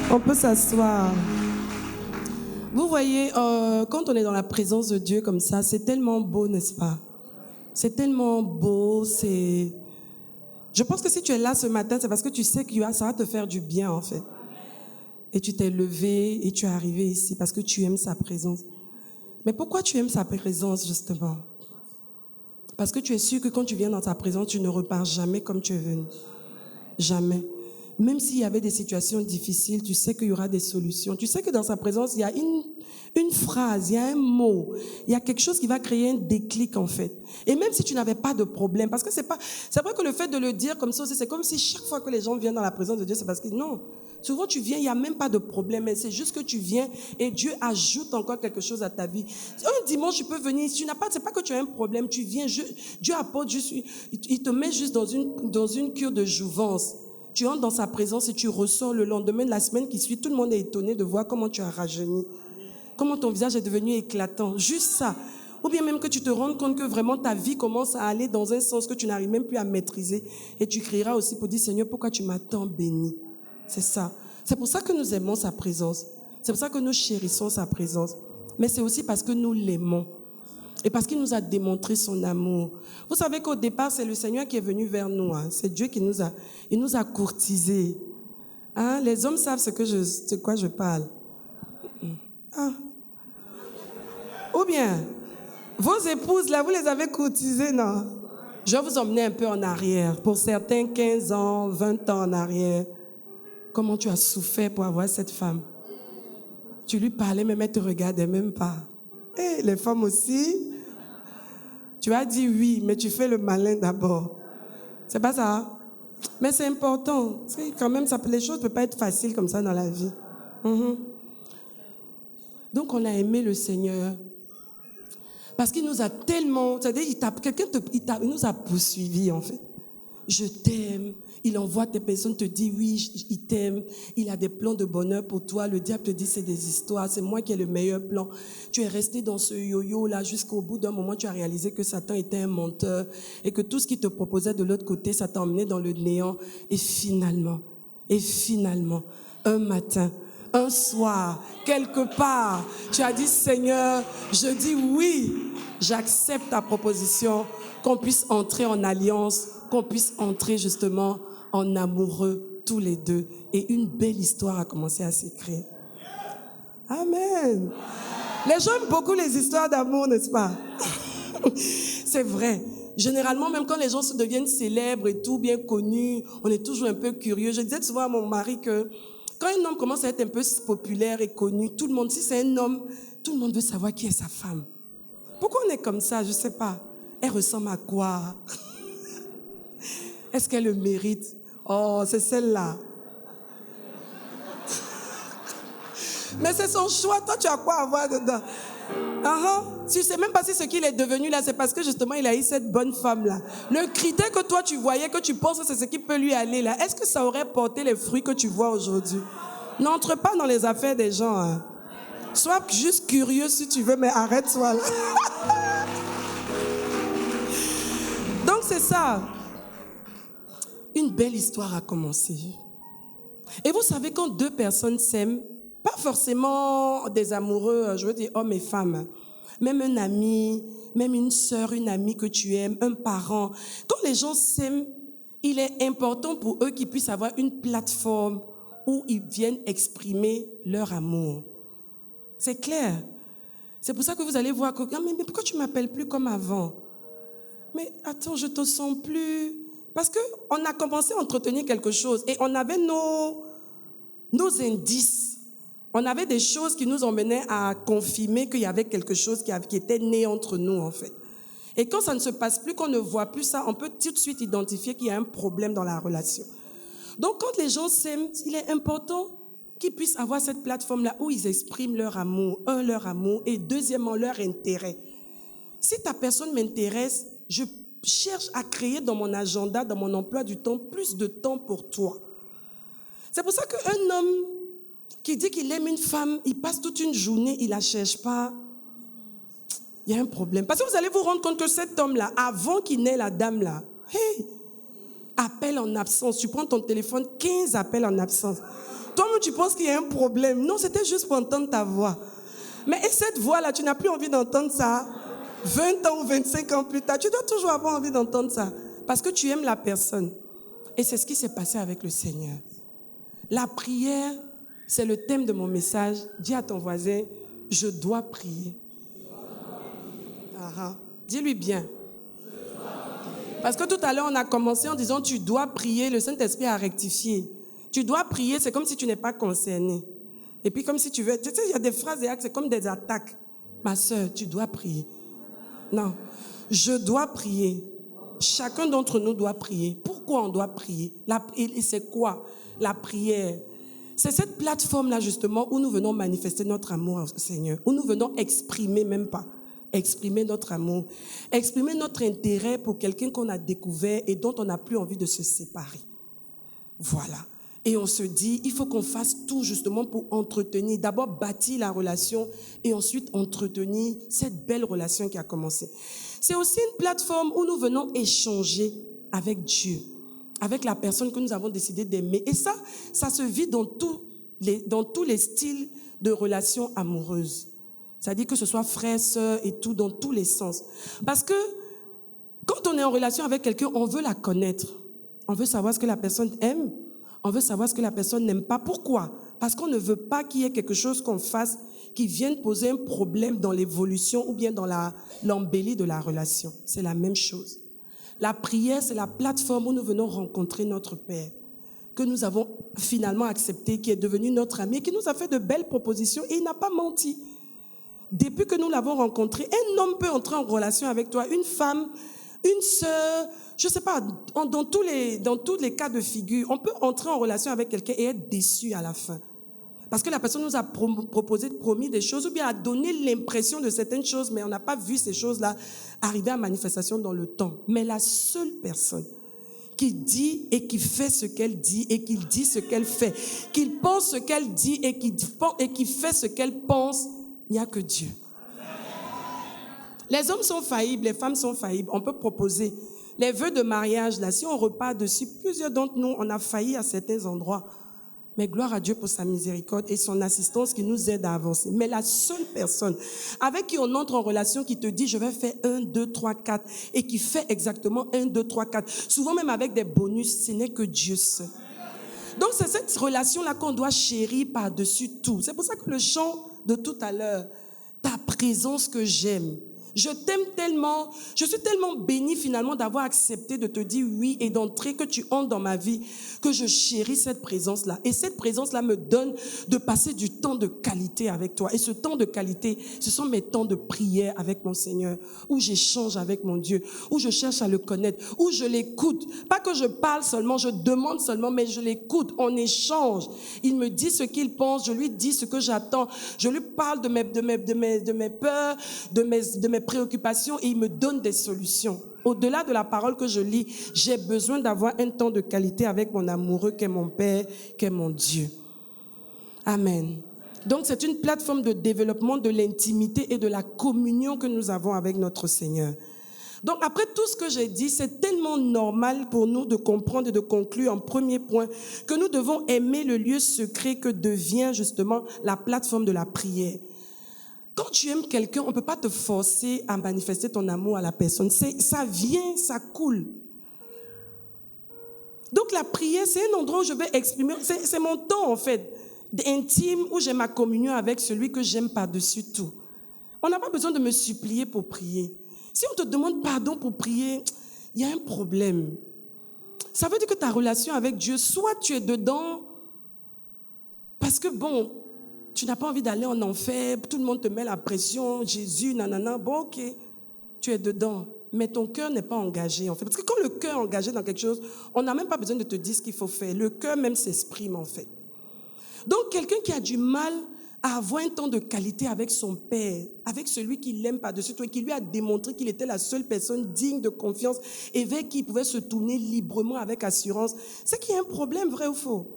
On peut s'asseoir. Vous voyez, quand on est dans la présence de Dieu comme ça, c'est tellement beau, n'est-ce pas? C'est tellement beau, c'est... Je pense que si tu es là ce matin, c'est parce que tu sais que ça va te faire du bien, en fait. Et tu t'es levé et tu es arrivé ici parce que tu aimes sa présence. Mais pourquoi tu aimes sa présence, justement? Parce que tu es sûr que quand tu viens dans sa présence, tu ne repars jamais comme tu es venu. Jamais. Même s'il y avait des situations difficiles, tu sais qu'il y aura des solutions. Tu sais que dans sa présence, il y a une phrase, il y a un mot, il y a quelque chose qui va créer un déclic en fait. Et même si tu n'avais pas de problème, parce que c'est vrai que le fait de le dire comme ça aussi, c'est comme si chaque fois que les gens viennent dans la présence de Dieu, c'est parce que non. Souvent tu viens, il n'y a même pas de problème, mais c'est juste que tu viens et Dieu ajoute encore quelque chose à ta vie. Un dimanche, tu peux venir, tu n'as pas, c'est pas que tu as un problème, tu viens, Dieu apporte juste, il te met juste dans une cure de jouvence. Tu entres dans sa présence et tu ressors le lendemain de la semaine qui suit. Tout le monde est étonné de voir comment tu as rajeuni. Comment ton visage est devenu éclatant. Juste ça. Ou bien même que tu te rendes compte que vraiment ta vie commence à aller dans un sens que tu n'arrives même plus à maîtriser. Et tu crieras aussi pour dire, Seigneur, pourquoi tu m'as tant béni? C'est ça. C'est pour ça que nous aimons sa présence. C'est pour ça que nous chérissons sa présence. Mais c'est aussi parce que nous l'aimons. Et parce qu'il nous a démontré son amour. Vous savez qu'au départ, c'est le Seigneur qui est venu vers nous. Hein. C'est Dieu qui nous a courtisés. Hein? Les hommes savent de quoi je parle. Ah. Ou bien, vos épouses, là, vous les avez courtisées, non? Je vais vous emmener un peu en arrière. Pour certains, 15 ans, 20 ans en arrière. Comment tu as souffert pour avoir cette femme? Tu lui parlais, mais elle ne te regardait même pas. Et les femmes aussi, tu as dit oui, mais tu fais le malin d'abord. C'est pas ça? Mais c'est important. Quand même, les choses ne peuvent pas être faciles comme ça dans la vie. Donc, on a aimé le Seigneur. Parce qu'il nous a tellement... C'est-à-dire, il nous a poursuivis, en fait. Je t'aime. Il envoie des personnes, te dit oui, il t'aime. Il a des plans de bonheur pour toi. Le diable te dit c'est des histoires. C'est moi qui ai le meilleur plan. Tu es resté dans ce yo-yo là jusqu'au bout d'un moment. Tu as réalisé que Satan était un menteur et que tout ce qu'il te proposait de l'autre côté, ça t'a emmené dans le néant. Et finalement, un matin, un soir, quelque part, tu as dit Seigneur, je dis oui, j'accepte ta proposition, qu'on puisse entrer en alliance, qu'on puisse entrer justement en amoureux tous les deux. Et une belle histoire a commencé à s'écrire. Amen. Les gens aiment beaucoup les histoires d'amour, n'est-ce pas? C'est vrai. Généralement, même quand les gens se deviennent célèbres et tout, bien connus, on est toujours un peu curieux. Je disais souvent à mon mari que quand un homme commence à être un peu populaire et connu, tout le monde, si c'est un homme, tout le monde veut savoir qui est sa femme. Pourquoi on est comme ça? Je ne sais pas. Elle ressemble à quoi? Est-ce qu'elle le mérite? Oh, c'est celle-là. Mais c'est son choix. Toi, tu as quoi à voir dedans? Tu ne sais même pas si ce qu'il est devenu là, c'est parce que justement, il a eu cette bonne femme-là. Le critère que toi, tu voyais, que tu penses que c'est ce qui peut lui aller là, est-ce que ça aurait porté les fruits que tu vois aujourd'hui? N'entre pas dans les affaires des gens. Hein. Sois juste curieux si tu veux, mais arrête-toi là. Donc, c'est ça. Une belle histoire a commencé. Et vous savez, quand deux personnes s'aiment, pas forcément des amoureux, je veux dire hommes et femmes, même un ami, même une sœur, une amie que tu aimes, un parent, quand les gens s'aiment, il est important pour eux qu'ils puissent avoir une plateforme où ils viennent exprimer leur amour. C'est clair. C'est pour ça que vous allez voir que, mais pourquoi tu ne m'appelles plus comme avant? Mais attends, je ne te sens plus... Parce qu'on a commencé à entretenir quelque chose et on avait nos indices. On avait des choses qui nous emmenaient à confirmer qu'il y avait quelque chose qui était né entre nous, en fait. Et quand ça ne se passe plus, qu'on ne voit plus ça, on peut tout de suite identifier qu'il y a un problème dans la relation. Donc, quand les gens s'aiment, il est important qu'ils puissent avoir cette plateforme-là où ils expriment leur amour, leur amour, et deuxièmement, leur intérêt. Si ta personne m'intéresse, je cherche à créer dans mon agenda, dans mon emploi du temps, plus de temps pour toi. C'est pour ça qu'un homme qui dit qu'il aime une femme, il passe toute une journée, il ne la cherche pas. Il y a un problème. Parce que vous allez vous rendre compte que cet homme-là, avant qu'il n'ait la dame-là, hey, appel en absence. Tu prends ton téléphone, 15 appels en absence. Toi-même, tu penses qu'il y a un problème. Non, c'était juste pour entendre ta voix. Mais et cette voix-là, tu n'as plus envie d'entendre ça 20 ans ou 25 ans plus tard. Tu dois toujours avoir envie d'entendre ça. Parce que tu aimes la personne. Et c'est ce qui s'est passé avec le Seigneur. La prière, c'est le thème de mon message. Dis à ton voisin, je dois prier. Dis-lui bien. Parce que tout à l'heure, on a commencé en disant, tu dois prier. Le Saint-Esprit a rectifié. Tu dois prier, c'est comme si tu n'es pas concerné. Et puis comme si tu veux... Tu sais, il y a des phrases et actes, c'est comme des attaques. Ma soeur, tu dois prier. Non, je dois prier. Chacun d'entre nous doit prier. Pourquoi on doit prier? Et c'est quoi la prière? C'est cette plateforme-là justement où nous venons manifester notre amour au Seigneur. Où nous venons exprimer, même pas, exprimer notre amour. Exprimer notre intérêt pour quelqu'un qu'on a découvert et dont on n'a plus envie de se séparer. Voilà. Et on se dit, il faut qu'on fasse tout justement pour entretenir, d'abord bâtir la relation et ensuite entretenir cette belle relation qui a commencé. C'est aussi une plateforme où nous venons échanger avec Dieu, avec la personne que nous avons décidé d'aimer. Et ça se vit dans tous les styles de relations amoureuses. C'est-à-dire que ce soit frère, sœur et tout, dans tous les sens. Parce que quand on est en relation avec quelqu'un, on veut la connaître. On veut savoir ce que la personne aime. On veut savoir ce que la personne n'aime pas. Pourquoi? Parce qu'on ne veut pas qu'il y ait quelque chose qu'on fasse qui vienne poser un problème dans l'évolution ou bien dans l'embellie de la relation. C'est la même chose. La prière, c'est la plateforme où nous venons rencontrer notre Père, que nous avons finalement accepté, qui est devenu notre ami, qui nous a fait de belles propositions et il n'a pas menti. Depuis que nous l'avons rencontré, un homme peut entrer en relation avec toi, une femme, une sœur, je ne sais pas, dans tous les cas de figure, on peut entrer en relation avec quelqu'un et être déçu à la fin. Parce que la personne nous a promis des choses ou bien a donné l'impression de certaines choses, mais on n'a pas vu ces choses-là arriver à manifestation dans le temps. Mais la seule personne qui dit et qui fait ce qu'elle dit et qui dit ce qu'elle fait, qui pense ce qu'elle dit et qui fait ce qu'elle pense, il n'y a que Dieu. Les hommes sont faillibles, les femmes sont faillibles. On peut proposer les vœux de mariage, là, si on repart dessus, plusieurs d'entre nous, on a failli à certains endroits. Mais gloire à Dieu pour sa miséricorde et son assistance qui nous aide à avancer. Mais la seule personne avec qui on entre en relation, qui te dit, je vais faire 1, 2, 3, 4, et qui fait exactement 1, 2, 3, 4, souvent même avec des bonus, ce n'est que Dieu seul. Donc c'est cette relation-là qu'on doit chérir par-dessus tout. C'est pour ça que le chant de tout à l'heure, ta présence que j'aime. Je t'aime tellement, je suis tellement bénie finalement d'avoir accepté de te dire oui et d'entrer, que tu entres dans ma vie, que je chéris cette présence-là. Et cette présence-là me donne de passer du temps de qualité avec toi. Et ce temps de qualité, ce sont mes temps de prière avec mon Seigneur, où j'échange avec mon Dieu, où je cherche à le connaître, où je l'écoute. Pas que je parle seulement, je demande seulement, mais je l'écoute, on échange. Il me dit ce qu'il pense, je lui dis ce que j'attends, je lui parle de mes peurs, de mes préoccupations et il me donne des solutions. Au-delà de la parole que je lis, j'ai besoin d'avoir un temps de qualité avec mon amoureux qu'est mon Père, qu'est mon Dieu. Amen. Donc c'est une plateforme de développement de l'intimité et de la communion que nous avons avec notre Seigneur. Donc après tout ce que j'ai dit, c'est tellement normal pour nous de comprendre et de conclure en premier point que nous devons aimer le lieu secret que devient justement la plateforme de la prière. Quand tu aimes quelqu'un, on ne peut pas te forcer à manifester ton amour à la personne. Ça vient, ça coule. Donc la prière, c'est un endroit où je vais exprimer, c'est mon temps en fait, intime, où j'ai ma communion avec celui que j'aime par-dessus tout. On n'a pas besoin de me supplier pour prier. Si on te demande pardon pour prier, il y a un problème. Ça veut dire que ta relation avec Dieu, soit tu es dedans, parce que bon, tu n'as pas envie d'aller en enfer, tout le monde te met la pression, Jésus, nanana, bon ok, tu es dedans, mais ton cœur n'est pas engagé en fait. Parce que quand le cœur est engagé dans quelque chose, on n'a même pas besoin de te dire ce qu'il faut faire, le cœur même s'exprime en fait. Donc quelqu'un qui a du mal à avoir un temps de qualité avec son Père, avec celui qui l'aime par-dessus tout et qui lui a démontré qu'il était la seule personne digne de confiance et vers qui il pouvait se tourner librement avec assurance, c'est qu'il y a un problème, vrai ou faux?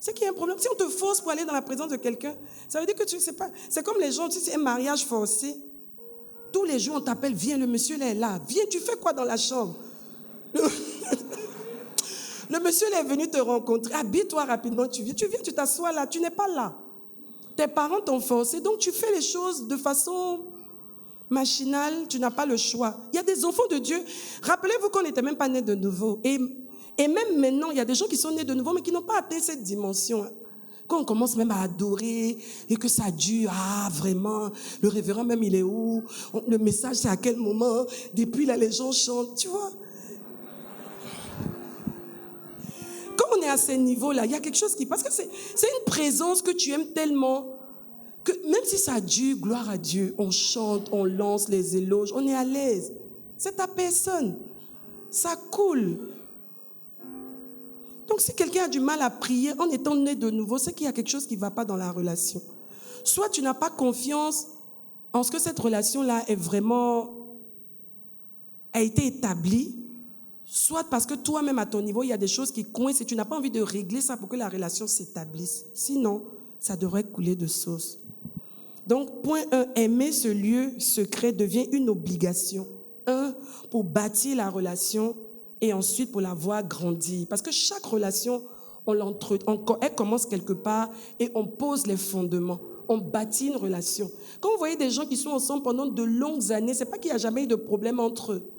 C'est qu'il y a un problème. Si on te force pour aller dans la présence de quelqu'un, ça veut dire que tu ne sais pas. C'est comme les gens, tu sais, un mariage forcé. Tous les jours, on t'appelle, viens, le monsieur là est là. Viens, tu fais quoi dans la chambre? Le monsieur il est venu te rencontrer. Habille-toi rapidement, tu viens, tu t'assois là, tu n'es pas là. Tes parents t'ont forcé, donc tu fais les choses de façon machinale, tu n'as pas le choix. Il y a des enfants de Dieu. Rappelez-vous qu'on n'était même pas nés de nouveau. Et même maintenant, il y a des gens qui sont nés de nouveau, mais qui n'ont pas atteint cette dimension. Quand on commence même à adorer et que ça dure, vraiment, le révérend même il est où? Le message c'est à quel moment? Depuis là les gens chantent, tu vois. Quand on est à ce niveau-là, il y a quelque chose qui... Parce que c'est une présence que tu aimes tellement que même si ça dure, gloire à Dieu, on chante, on lance les éloges, on est à l'aise. C'est ta personne. Ça coule. Donc si quelqu'un a du mal à prier en étant né de nouveau, c'est qu'il y a quelque chose qui ne va pas dans la relation. Soit tu n'as pas confiance en ce que cette relation-là est vraiment... a été établie, soit parce que toi-même à ton niveau, il y a des choses qui coincent et tu n'as pas envie de régler ça pour que la relation s'établisse. Sinon, ça devrait couler de sauce. Donc, point 1, aimer ce lieu secret devient une obligation. 1, pour bâtir la relation et ensuite pour la voir grandir. Parce que chaque relation, elle commence quelque part et on pose les fondements. On bâtit une relation. Quand vous voyez des gens qui sont ensemble pendant de longues années, ce n'est pas qu'il n'y a jamais eu de problème entre eux.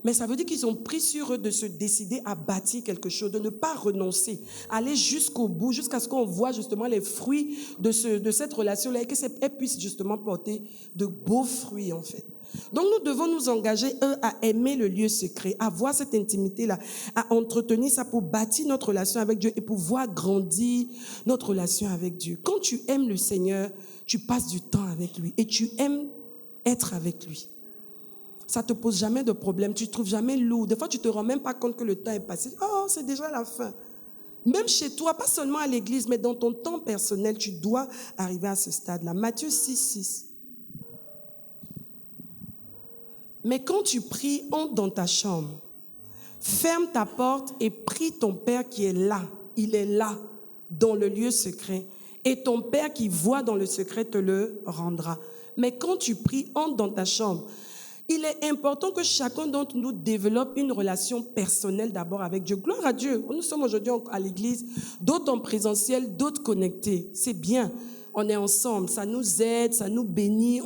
Mais ça veut dire qu'ils ont pris sur eux de se décider à bâtir quelque chose, de ne pas renoncer, aller jusqu'au bout, jusqu'à ce qu'on voit justement les fruits de cette relation-là et qu'elle puisse justement porter de beaux fruits en fait. Donc nous devons nous engager, à aimer le lieu secret, à voir cette intimité-là, à entretenir ça pour bâtir notre relation avec Dieu et pour voir grandir notre relation avec Dieu. Quand tu aimes le Seigneur, tu passes du temps avec lui et tu aimes être avec lui. Ça ne te pose jamais de problème, tu ne te trouves jamais lourd. Des fois, tu ne te rends même pas compte que le temps est passé. Oh, c'est déjà la fin. Même chez toi, pas seulement à l'église, mais dans ton temps personnel, tu dois arriver à ce stade-là. Matthieu 6:6. Mais quand tu pries, entre dans ta chambre, ferme ta porte et prie ton Père qui est là. Il est là, dans le lieu secret. Et ton Père qui voit dans le secret te le rendra. Mais quand tu pries, entre dans ta chambre. Il est important que chacun d'entre nous développe une relation personnelle d'abord avec Dieu. Gloire à Dieu. Nous sommes aujourd'hui à l'église, d'autres en présentiel, d'autres connectés. C'est bien. On est ensemble. Ça nous aide, ça nous bénit.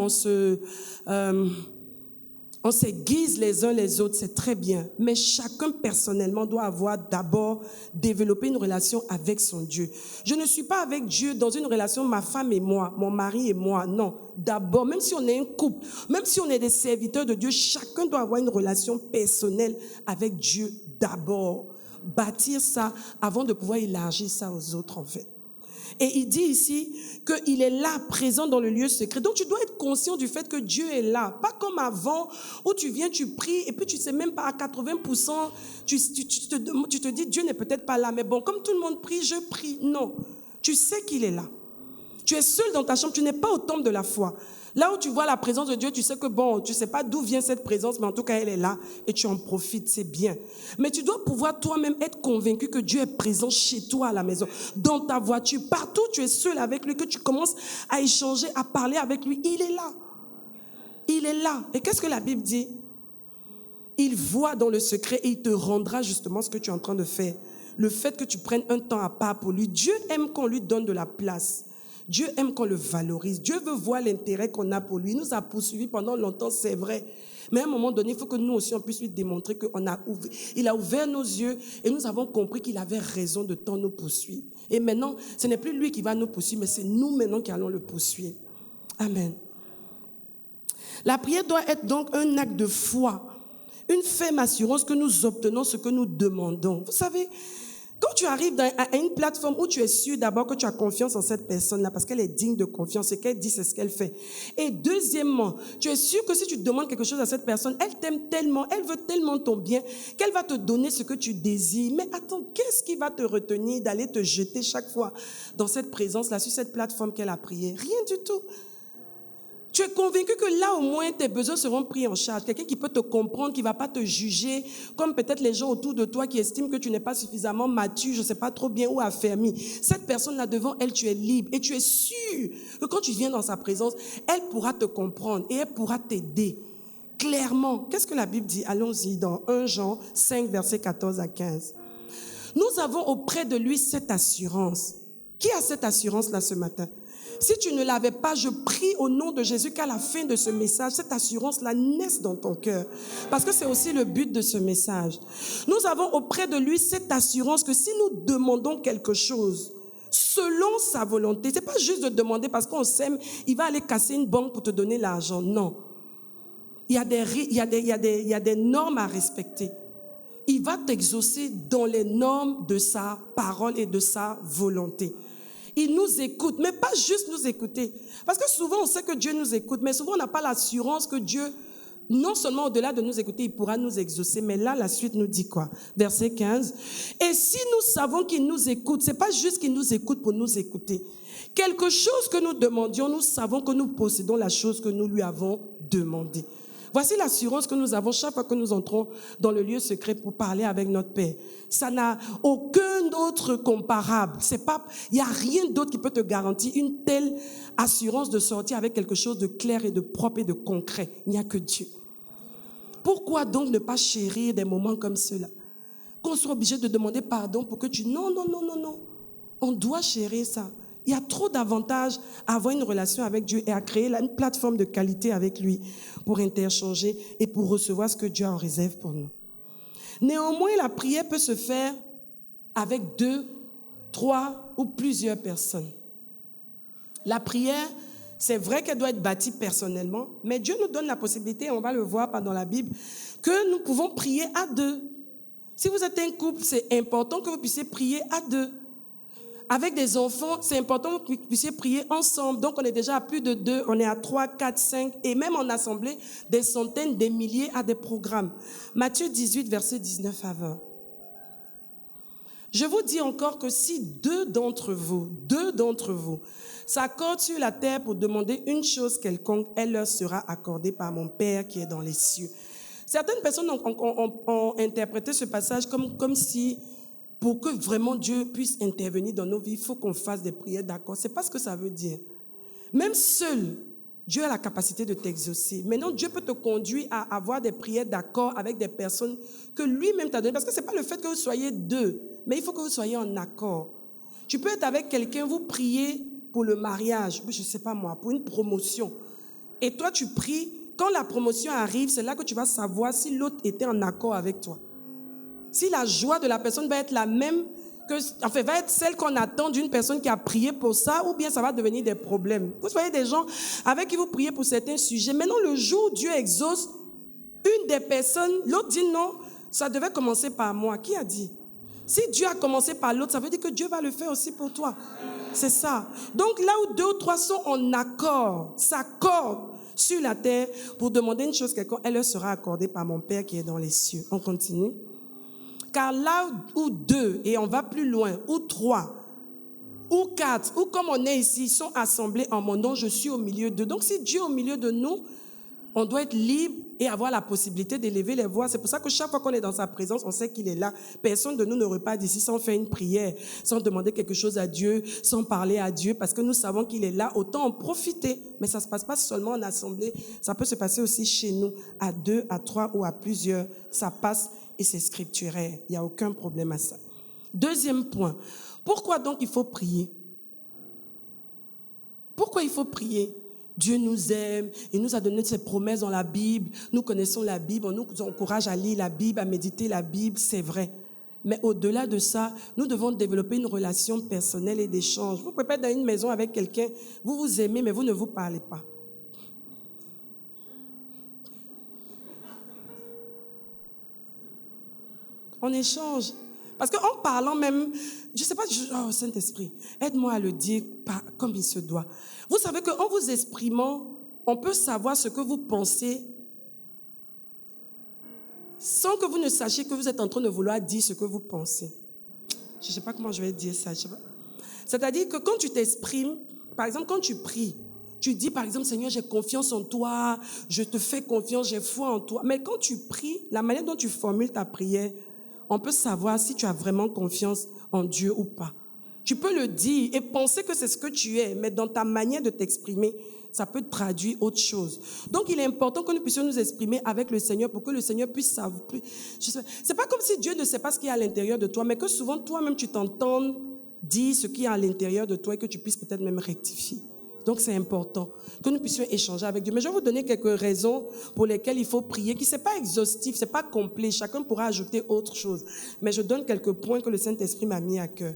On s'aiguise les uns les autres, c'est très bien. Mais chacun personnellement doit avoir d'abord développé une relation avec son Dieu. Je ne suis pas avec Dieu dans une relation ma femme et moi, mon mari et moi. Non, d'abord, même si on est un couple, même si on est des serviteurs de Dieu, chacun doit avoir une relation personnelle avec Dieu d'abord. Bâtir ça avant de pouvoir élargir ça aux autres en fait. Et il dit ici qu'il est là, présent dans le lieu secret. Donc tu dois être conscient du fait que Dieu est là. Pas comme avant, où tu viens, tu pries, et puis tu ne sais même pas à 80%, tu te dis Dieu n'est peut-être pas là. Mais bon, comme tout le monde prie, je prie. Non, tu sais qu'il est là. Tu es seul dans ta chambre, tu n'es pas au temple de la foi. Là où tu vois la présence de Dieu, tu sais que bon, tu ne sais pas d'où vient cette présence, mais en tout cas, elle est là et tu en profites, c'est bien. Mais tu dois pouvoir toi-même être convaincu que Dieu est présent chez toi à la maison, dans ta voiture, partout tu es seul avec lui, que tu commences à échanger, à parler avec lui. Il est là. Il est là. Et qu'est-ce que la Bible dit? Il voit dans le secret et il te rendra justement ce que tu es en train de faire. Le fait que tu prennes un temps à part pour lui. Dieu aime qu'on lui donne de la place. Dieu aime qu'on le valorise. Dieu veut voir l'intérêt qu'on a pour lui. Il nous a poursuivis pendant longtemps, c'est vrai. Mais à un moment donné, il faut que nous aussi, on puisse lui démontrer qu'il a ouvert nos yeux et nous avons compris qu'il avait raison de tant nous poursuivre. Et maintenant, ce n'est plus lui qui va nous poursuivre, mais c'est nous maintenant qui allons le poursuivre. Amen. La prière doit être donc un acte de foi, une ferme assurance que nous obtenons ce que nous demandons. Vous savez, quand tu arrives à une plateforme où tu es sûr d'abord que tu as confiance en cette personne-là parce qu'elle est digne de confiance, ce qu'elle dit, c'est ce qu'elle fait. Et deuxièmement, tu es sûr que si tu demandes quelque chose à cette personne, elle t'aime tellement, elle veut tellement ton bien qu'elle va te donner ce que tu désires. Mais attends, qu'est-ce qui va te retenir d'aller te jeter chaque fois dans cette présence-là, sur cette plateforme qu'elle a priée? Rien du tout. Tu es convaincu que là, au moins, tes besoins seront pris en charge. Quelqu'un qui peut te comprendre, qui ne va pas te juger, comme peut-être les gens autour de toi qui estiment que tu n'es pas suffisamment mature, je ne sais pas trop bien ou affermi. Cette personne-là, devant elle, tu es libre. Et tu es sûr que quand tu viens dans sa présence, elle pourra te comprendre et elle pourra t'aider. Clairement, qu'est-ce que la Bible dit? Allons-y dans 1 Jean 5, versets 14 à 15. Nous avons auprès de lui cette assurance. Qui a cette assurance-là ce matin? Si tu ne l'avais pas, je prie au nom de Jésus qu'à la fin de ce message, cette assurance-là naisse dans ton cœur. Parce que c'est aussi le but de ce message. Nous avons auprès de lui cette assurance que si nous demandons quelque chose, selon sa volonté, c'est pas juste de demander parce qu'on s'aime, il va aller casser une banque pour te donner l'argent. Non. Il y a des normes à respecter. Il va t'exaucer dans les normes de sa parole et de sa volonté. Il nous écoute, mais pas juste nous écouter. Parce que souvent, on sait que Dieu nous écoute, mais souvent, on n'a pas l'assurance que Dieu, non seulement au-delà de nous écouter, il pourra nous exaucer. Mais là, la suite nous dit quoi? Verset 15. Et si nous savons qu'il nous écoute, c'est pas juste qu'il nous écoute pour nous écouter. Quelque chose que nous demandions, nous savons que nous possédons la chose que nous lui avons demandée. Voici l'assurance que nous avons chaque fois que nous entrons dans le lieu secret pour parler avec notre Père. Ça n'a aucun autre comparable. Il n'y a rien d'autre qui peut te garantir une telle assurance de sortir avec quelque chose de clair et de propre et de concret. Il n'y a que Dieu. Pourquoi donc ne pas chérir des moments comme ceux-là? Qu'on soit obligé de demander pardon pour que tu... Non. On doit chérir ça. Il y a trop d'avantages à avoir une relation avec Dieu et à créer une plateforme de qualité avec lui pour interchanger et pour recevoir ce que Dieu a en réserve pour nous. Néanmoins, la prière peut se faire avec 2, 3 ou plusieurs personnes. La prière, c'est vrai qu'elle doit être bâtie personnellement, mais Dieu nous donne la possibilité, on va le voir dans la Bible, que nous pouvons prier à 2. Si vous êtes un couple, c'est important que vous puissiez prier à 2. Avec des enfants, c'est important que vous puissiez prier ensemble. Donc, on est déjà à plus de 2, on est à 3, 4, 5, et même en assemblée, des centaines, des milliers à des programmes. Matthieu 18, verset 19 à 20. Je vous dis encore que si 2 d'entre vous s'accordent sur la terre pour demander une chose quelconque, elle leur sera accordée par mon Père qui est dans les cieux. Certaines personnes ont interprété ce passage comme si... Pour que vraiment Dieu puisse intervenir dans nos vies, il faut qu'on fasse des prières d'accord. Ce n'est pas ce que ça veut dire. Même seul, Dieu a la capacité de t'exaucer. Maintenant, Dieu peut te conduire à avoir des prières d'accord avec des personnes que lui-même t'a données. Parce que ce n'est pas le fait que vous soyez 2, mais il faut que vous soyez en accord. Tu peux être avec quelqu'un, vous priez pour le mariage, je ne sais pas moi, pour une promotion. Et toi, tu pries. Quand la promotion arrive, c'est là que tu vas savoir si l'autre était en accord avec toi. Si la joie de la personne va être la même, va être celle qu'on attend d'une personne qui a prié pour ça, ou bien ça va devenir des problèmes. Vous voyez des gens avec qui vous priez pour certains sujets. Maintenant, le jour où Dieu exauce une des personnes, l'autre dit non, ça devait commencer par moi. Qui a dit? Si Dieu a commencé par l'autre, ça veut dire que Dieu va le faire aussi pour toi. C'est ça. Donc là où 2 ou 3 sont en accord, s'accordent sur la terre pour demander une chose quelconque, elle leur sera accordée par mon Père qui est dans les cieux. On continue. Car là où 2, et on va plus loin, ou 3, ou 4, ou comme on est ici, sont assemblés en mon nom, je suis au milieu d'eux. Donc si Dieu est au milieu de nous, on doit être libre et avoir la possibilité d'élever les voix. C'est pour ça que chaque fois qu'on est dans sa présence, on sait qu'il est là. Personne de nous ne repart d'ici sans faire une prière, sans demander quelque chose à Dieu, sans parler à Dieu, parce que nous savons qu'il est là. Autant en profiter. Mais ça ne se passe pas seulement en assemblée, ça peut se passer aussi chez nous, à 2, à 3 ou à plusieurs. Ça passe et c'est scripturaire. Il n'y a aucun problème à ça. Deuxième point. Pourquoi donc il faut prier? Pourquoi il faut prier? Dieu nous aime, il nous a donné ses promesses dans la Bible. Nous connaissons la Bible, on nous encourage à lire la Bible, à méditer la Bible, c'est vrai. Mais au-delà de ça, nous devons développer une relation personnelle et d'échange. Vous pouvez pas être dans une maison avec quelqu'un, vous vous aimez, mais vous ne vous parlez pas. On échange. Parce qu'en parlant même, je ne sais pas, oh Saint-Esprit, aide-moi à le dire comme il se doit. Vous savez qu'en vous exprimant, on peut savoir ce que vous pensez sans que vous ne sachiez que vous êtes en train de vouloir dire ce que vous pensez. Je ne sais pas comment je vais dire ça. C'est-à-dire que quand tu t'exprimes, par exemple, quand tu pries, tu dis par exemple, Seigneur, j'ai confiance en toi, je te fais confiance, j'ai foi en toi. Mais quand tu pries, la manière dont tu formules ta prière, on peut savoir si tu as vraiment confiance en Dieu ou pas. Tu peux le dire et penser que c'est ce que tu es, mais dans ta manière de t'exprimer, ça peut traduire autre chose. Donc, il est important que nous puissions nous exprimer avec le Seigneur pour que le Seigneur puisse savoir. C'est pas comme si Dieu ne sait pas ce qu'il y a à l'intérieur de toi, mais que souvent, toi-même, tu t'entendes dire ce qu'il y a à l'intérieur de toi et que tu puisses peut-être même rectifier. Donc, c'est important que nous puissions échanger avec Dieu. Mais je vais vous donner quelques raisons pour lesquelles il faut prier, qui ne sont pas exhaustif, ce n'est pas complet. Chacun pourra ajouter autre chose. Mais je donne quelques points que le Saint-Esprit m'a mis à cœur.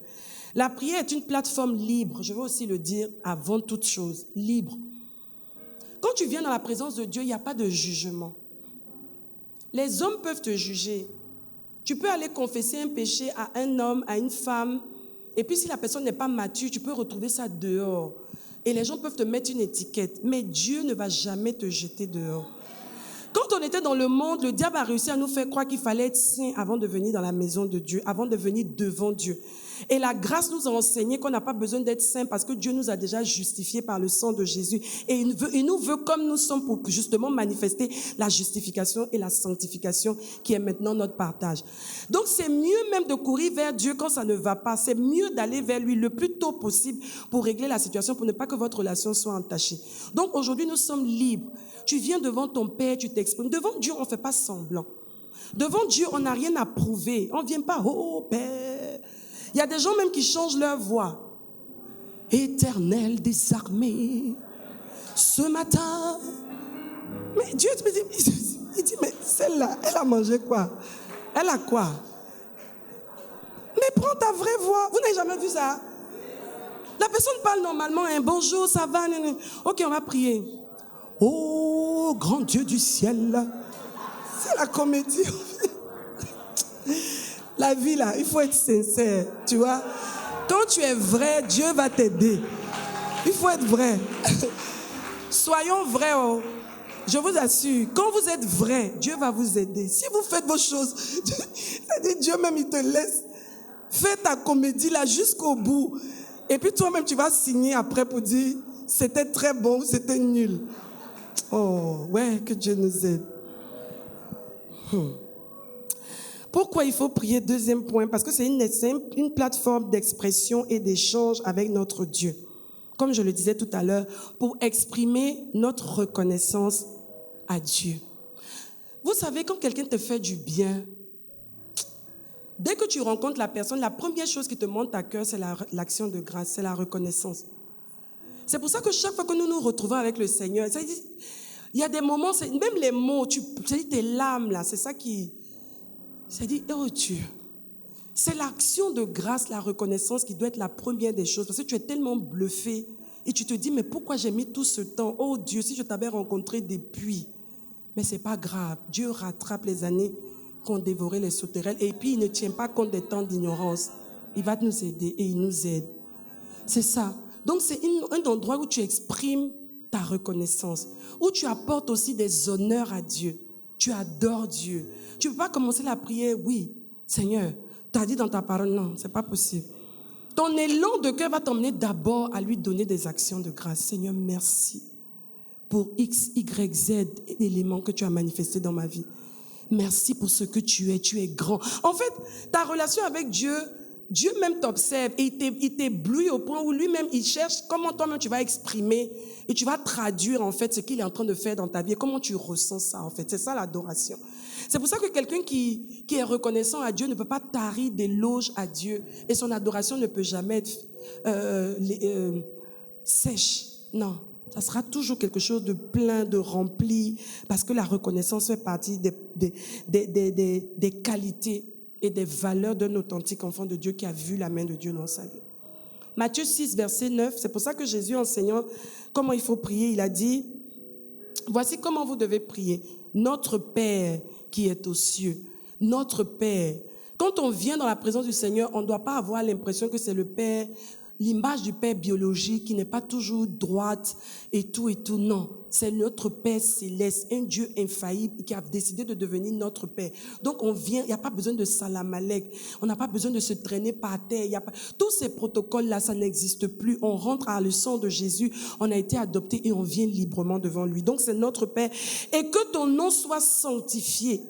La prière est une plateforme libre. Je veux aussi le dire avant toute chose. Libre. Quand tu viens dans la présence de Dieu, il n'y a pas de jugement. Les hommes peuvent te juger. Tu peux aller confesser un péché à un homme, à une femme, et puis si la personne n'est pas mature, tu peux retrouver ça dehors. Et les gens peuvent te mettre une étiquette, mais Dieu ne va jamais te jeter dehors. Quand on était dans le monde, le diable a réussi à nous faire croire qu'il fallait être saint avant de venir dans la maison de Dieu, avant de venir devant Dieu. Et la grâce nous a enseigné qu'on n'a pas besoin d'être saint parce que Dieu nous a déjà justifiés par le sang de Jésus. Et il nous veut comme nous sommes pour justement manifester la justification et la sanctification qui est maintenant notre partage. Donc c'est mieux même de courir vers Dieu quand ça ne va pas. C'est mieux d'aller vers lui le plus tôt possible pour régler la situation, pour ne pas que votre relation soit entachée. Donc aujourd'hui nous sommes libres. Tu viens devant ton Père, tu t'exprimes. Devant Dieu, on ne fait pas semblant. Devant Dieu, on n'a rien à prouver. On ne vient pas, oh Père. Il y a des gens même qui changent leur voix. Éternel des armées, ce matin. Mais Dieu te dit, il dit, mais celle-là, elle a mangé quoi? Elle a quoi? Mais prends ta vraie voix. Vous n'avez jamais vu ça? La personne parle normalement, hein, bonjour, ça va? Ok, on va prier. Oh, grand Dieu du ciel. C'est la comédie. La vie, là, il faut être sincère, tu vois. Quand tu es vrai, Dieu va t'aider. Il faut être vrai. Soyons vrais, oh. Je vous assure, quand vous êtes vrai, Dieu va vous aider. Si vous faites vos choses, c'est-à-dire Dieu même, il te laisse. Fais ta comédie là jusqu'au bout. Et puis toi-même, tu vas signer après pour dire, c'était très bon, c'était nul. Oh, ouais, que Dieu nous aide. Pourquoi il faut prier? Deuxième point, parce que c'est une plateforme d'expression et d'échange avec notre Dieu. Comme je le disais tout à l'heure, pour exprimer notre reconnaissance à Dieu. Vous savez, quand quelqu'un te fait du bien, dès que tu rencontres la personne, la première chose qui te monte à cœur, c'est l'action de grâce, c'est la reconnaissance. C'est pour ça que chaque fois que nous nous retrouvons avec le Seigneur, il y a des moments, même les mots, tes larmes là, c'est ça qui... C'est dit, oh Dieu, c'est l'action de grâce, la reconnaissance qui doit être la première des choses. Parce que tu es tellement bluffé et tu te dis, mais pourquoi j'ai mis tout ce temps? Oh Dieu, si je t'avais rencontré depuis. Mais ce n'est pas grave. Dieu rattrape les années qu'ont dévoré les sauterelles. Et puis, il ne tient pas compte des temps d'ignorance. Il va nous aider et il nous aide. C'est ça. Donc, c'est un endroit où tu exprimes ta reconnaissance, où tu apportes aussi des honneurs à Dieu. Tu adores Dieu. Tu ne peux pas commencer la prière, oui, Seigneur, tu as dit dans ta parole, non, ce n'est pas possible. Ton élan de cœur va t'emmener d'abord à lui donner des actions de grâce. Seigneur, merci pour X, Y, Z éléments que tu as manifestés dans ma vie. Merci pour ce que tu es grand. En fait, ta relation avec Dieu, Dieu même t'observe et il t'éblouit au point où lui-même, il cherche comment toi-même tu vas exprimer et tu vas traduire en fait ce qu'il est en train de faire dans ta vie et comment tu ressens ça en fait. C'est ça l'adoration. C'est pour ça que quelqu'un qui est reconnaissant à Dieu ne peut pas tarir d'éloges à Dieu et son adoration ne peut jamais être sèche. Non, ça sera toujours quelque chose de plein, de rempli parce que la reconnaissance fait partie des qualités et des valeurs d'un authentique enfant de Dieu qui a vu la main de Dieu dans sa vie. Matthieu 6, verset 9, c'est pour ça que Jésus, enseignant comment il faut prier, il a dit, voici comment vous devez prier. Notre Père qui est aux cieux, notre Père. Quand on vient dans la présence du Seigneur, on ne doit pas avoir l'impression que c'est le Père, l'image du Père biologique qui n'est pas toujours droite et tout, non. C'est notre Père céleste, un Dieu infaillible qui a décidé de devenir notre Père. Donc on vient, il n'y a pas besoin de salamalek, on n'a pas besoin de se traîner par terre. Tous ces protocoles-là, ça n'existe plus. On rentre à le sang de Jésus, on a été adopté et on vient librement devant lui. Donc c'est notre Père. Et que ton nom soit sanctifié,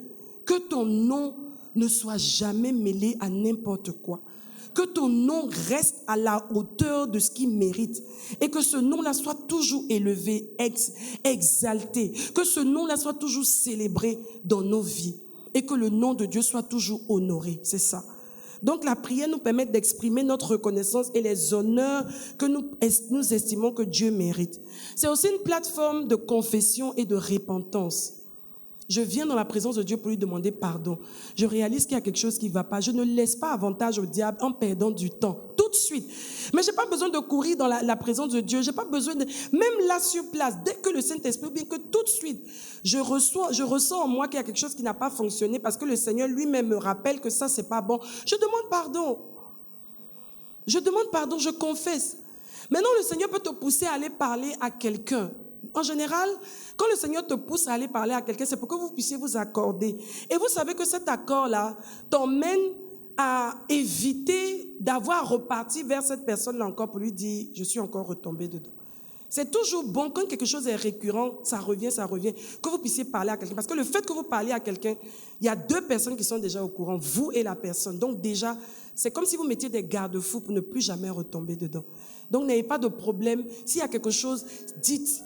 que ton nom ne soit jamais mêlé à n'importe quoi. Que ton nom reste à la hauteur de ce qu'il mérite. Et que ce nom-là soit toujours élevé, exalté. Que ce nom-là soit toujours célébré dans nos vies. Et que le nom de Dieu soit toujours honoré. C'est ça. Donc la prière nous permet d'exprimer notre reconnaissance et les honneurs que nous estimons que Dieu mérite. C'est aussi une plateforme de confession et de repentance. Je viens dans la présence de Dieu pour lui demander pardon. Je réalise qu'il y a quelque chose qui ne va pas. Je ne laisse pas avantage au diable en perdant du temps. Tout de suite. Mais je n'ai pas besoin de courir dans la présence de Dieu. J'ai pas besoin de... Même là sur place, dès que le Saint-Esprit, bien que tout de suite, je ressens en moi qu'il y a quelque chose qui n'a pas fonctionné parce que le Seigneur lui-même me rappelle que ça, c'est pas bon. Je demande pardon. Je demande pardon, je confesse. Maintenant, le Seigneur peut te pousser à aller parler à quelqu'un. En général, quand le Seigneur te pousse à aller parler à quelqu'un, c'est pour que vous puissiez vous accorder. Et vous savez que cet accord-là t'emmène à éviter d'avoir à repartir vers cette personne-là encore pour lui dire « je suis encore retombé dedans ». C'est toujours bon, quand quelque chose est récurrent, ça revient, que vous puissiez parler à quelqu'un. Parce que le fait que vous parliez à quelqu'un, il y a 2 personnes qui sont déjà au courant, vous et la personne. Donc déjà, c'est comme si vous mettiez des garde-fous pour ne plus jamais retomber dedans. Donc n'ayez pas de problème. S'il y a quelque chose, dites.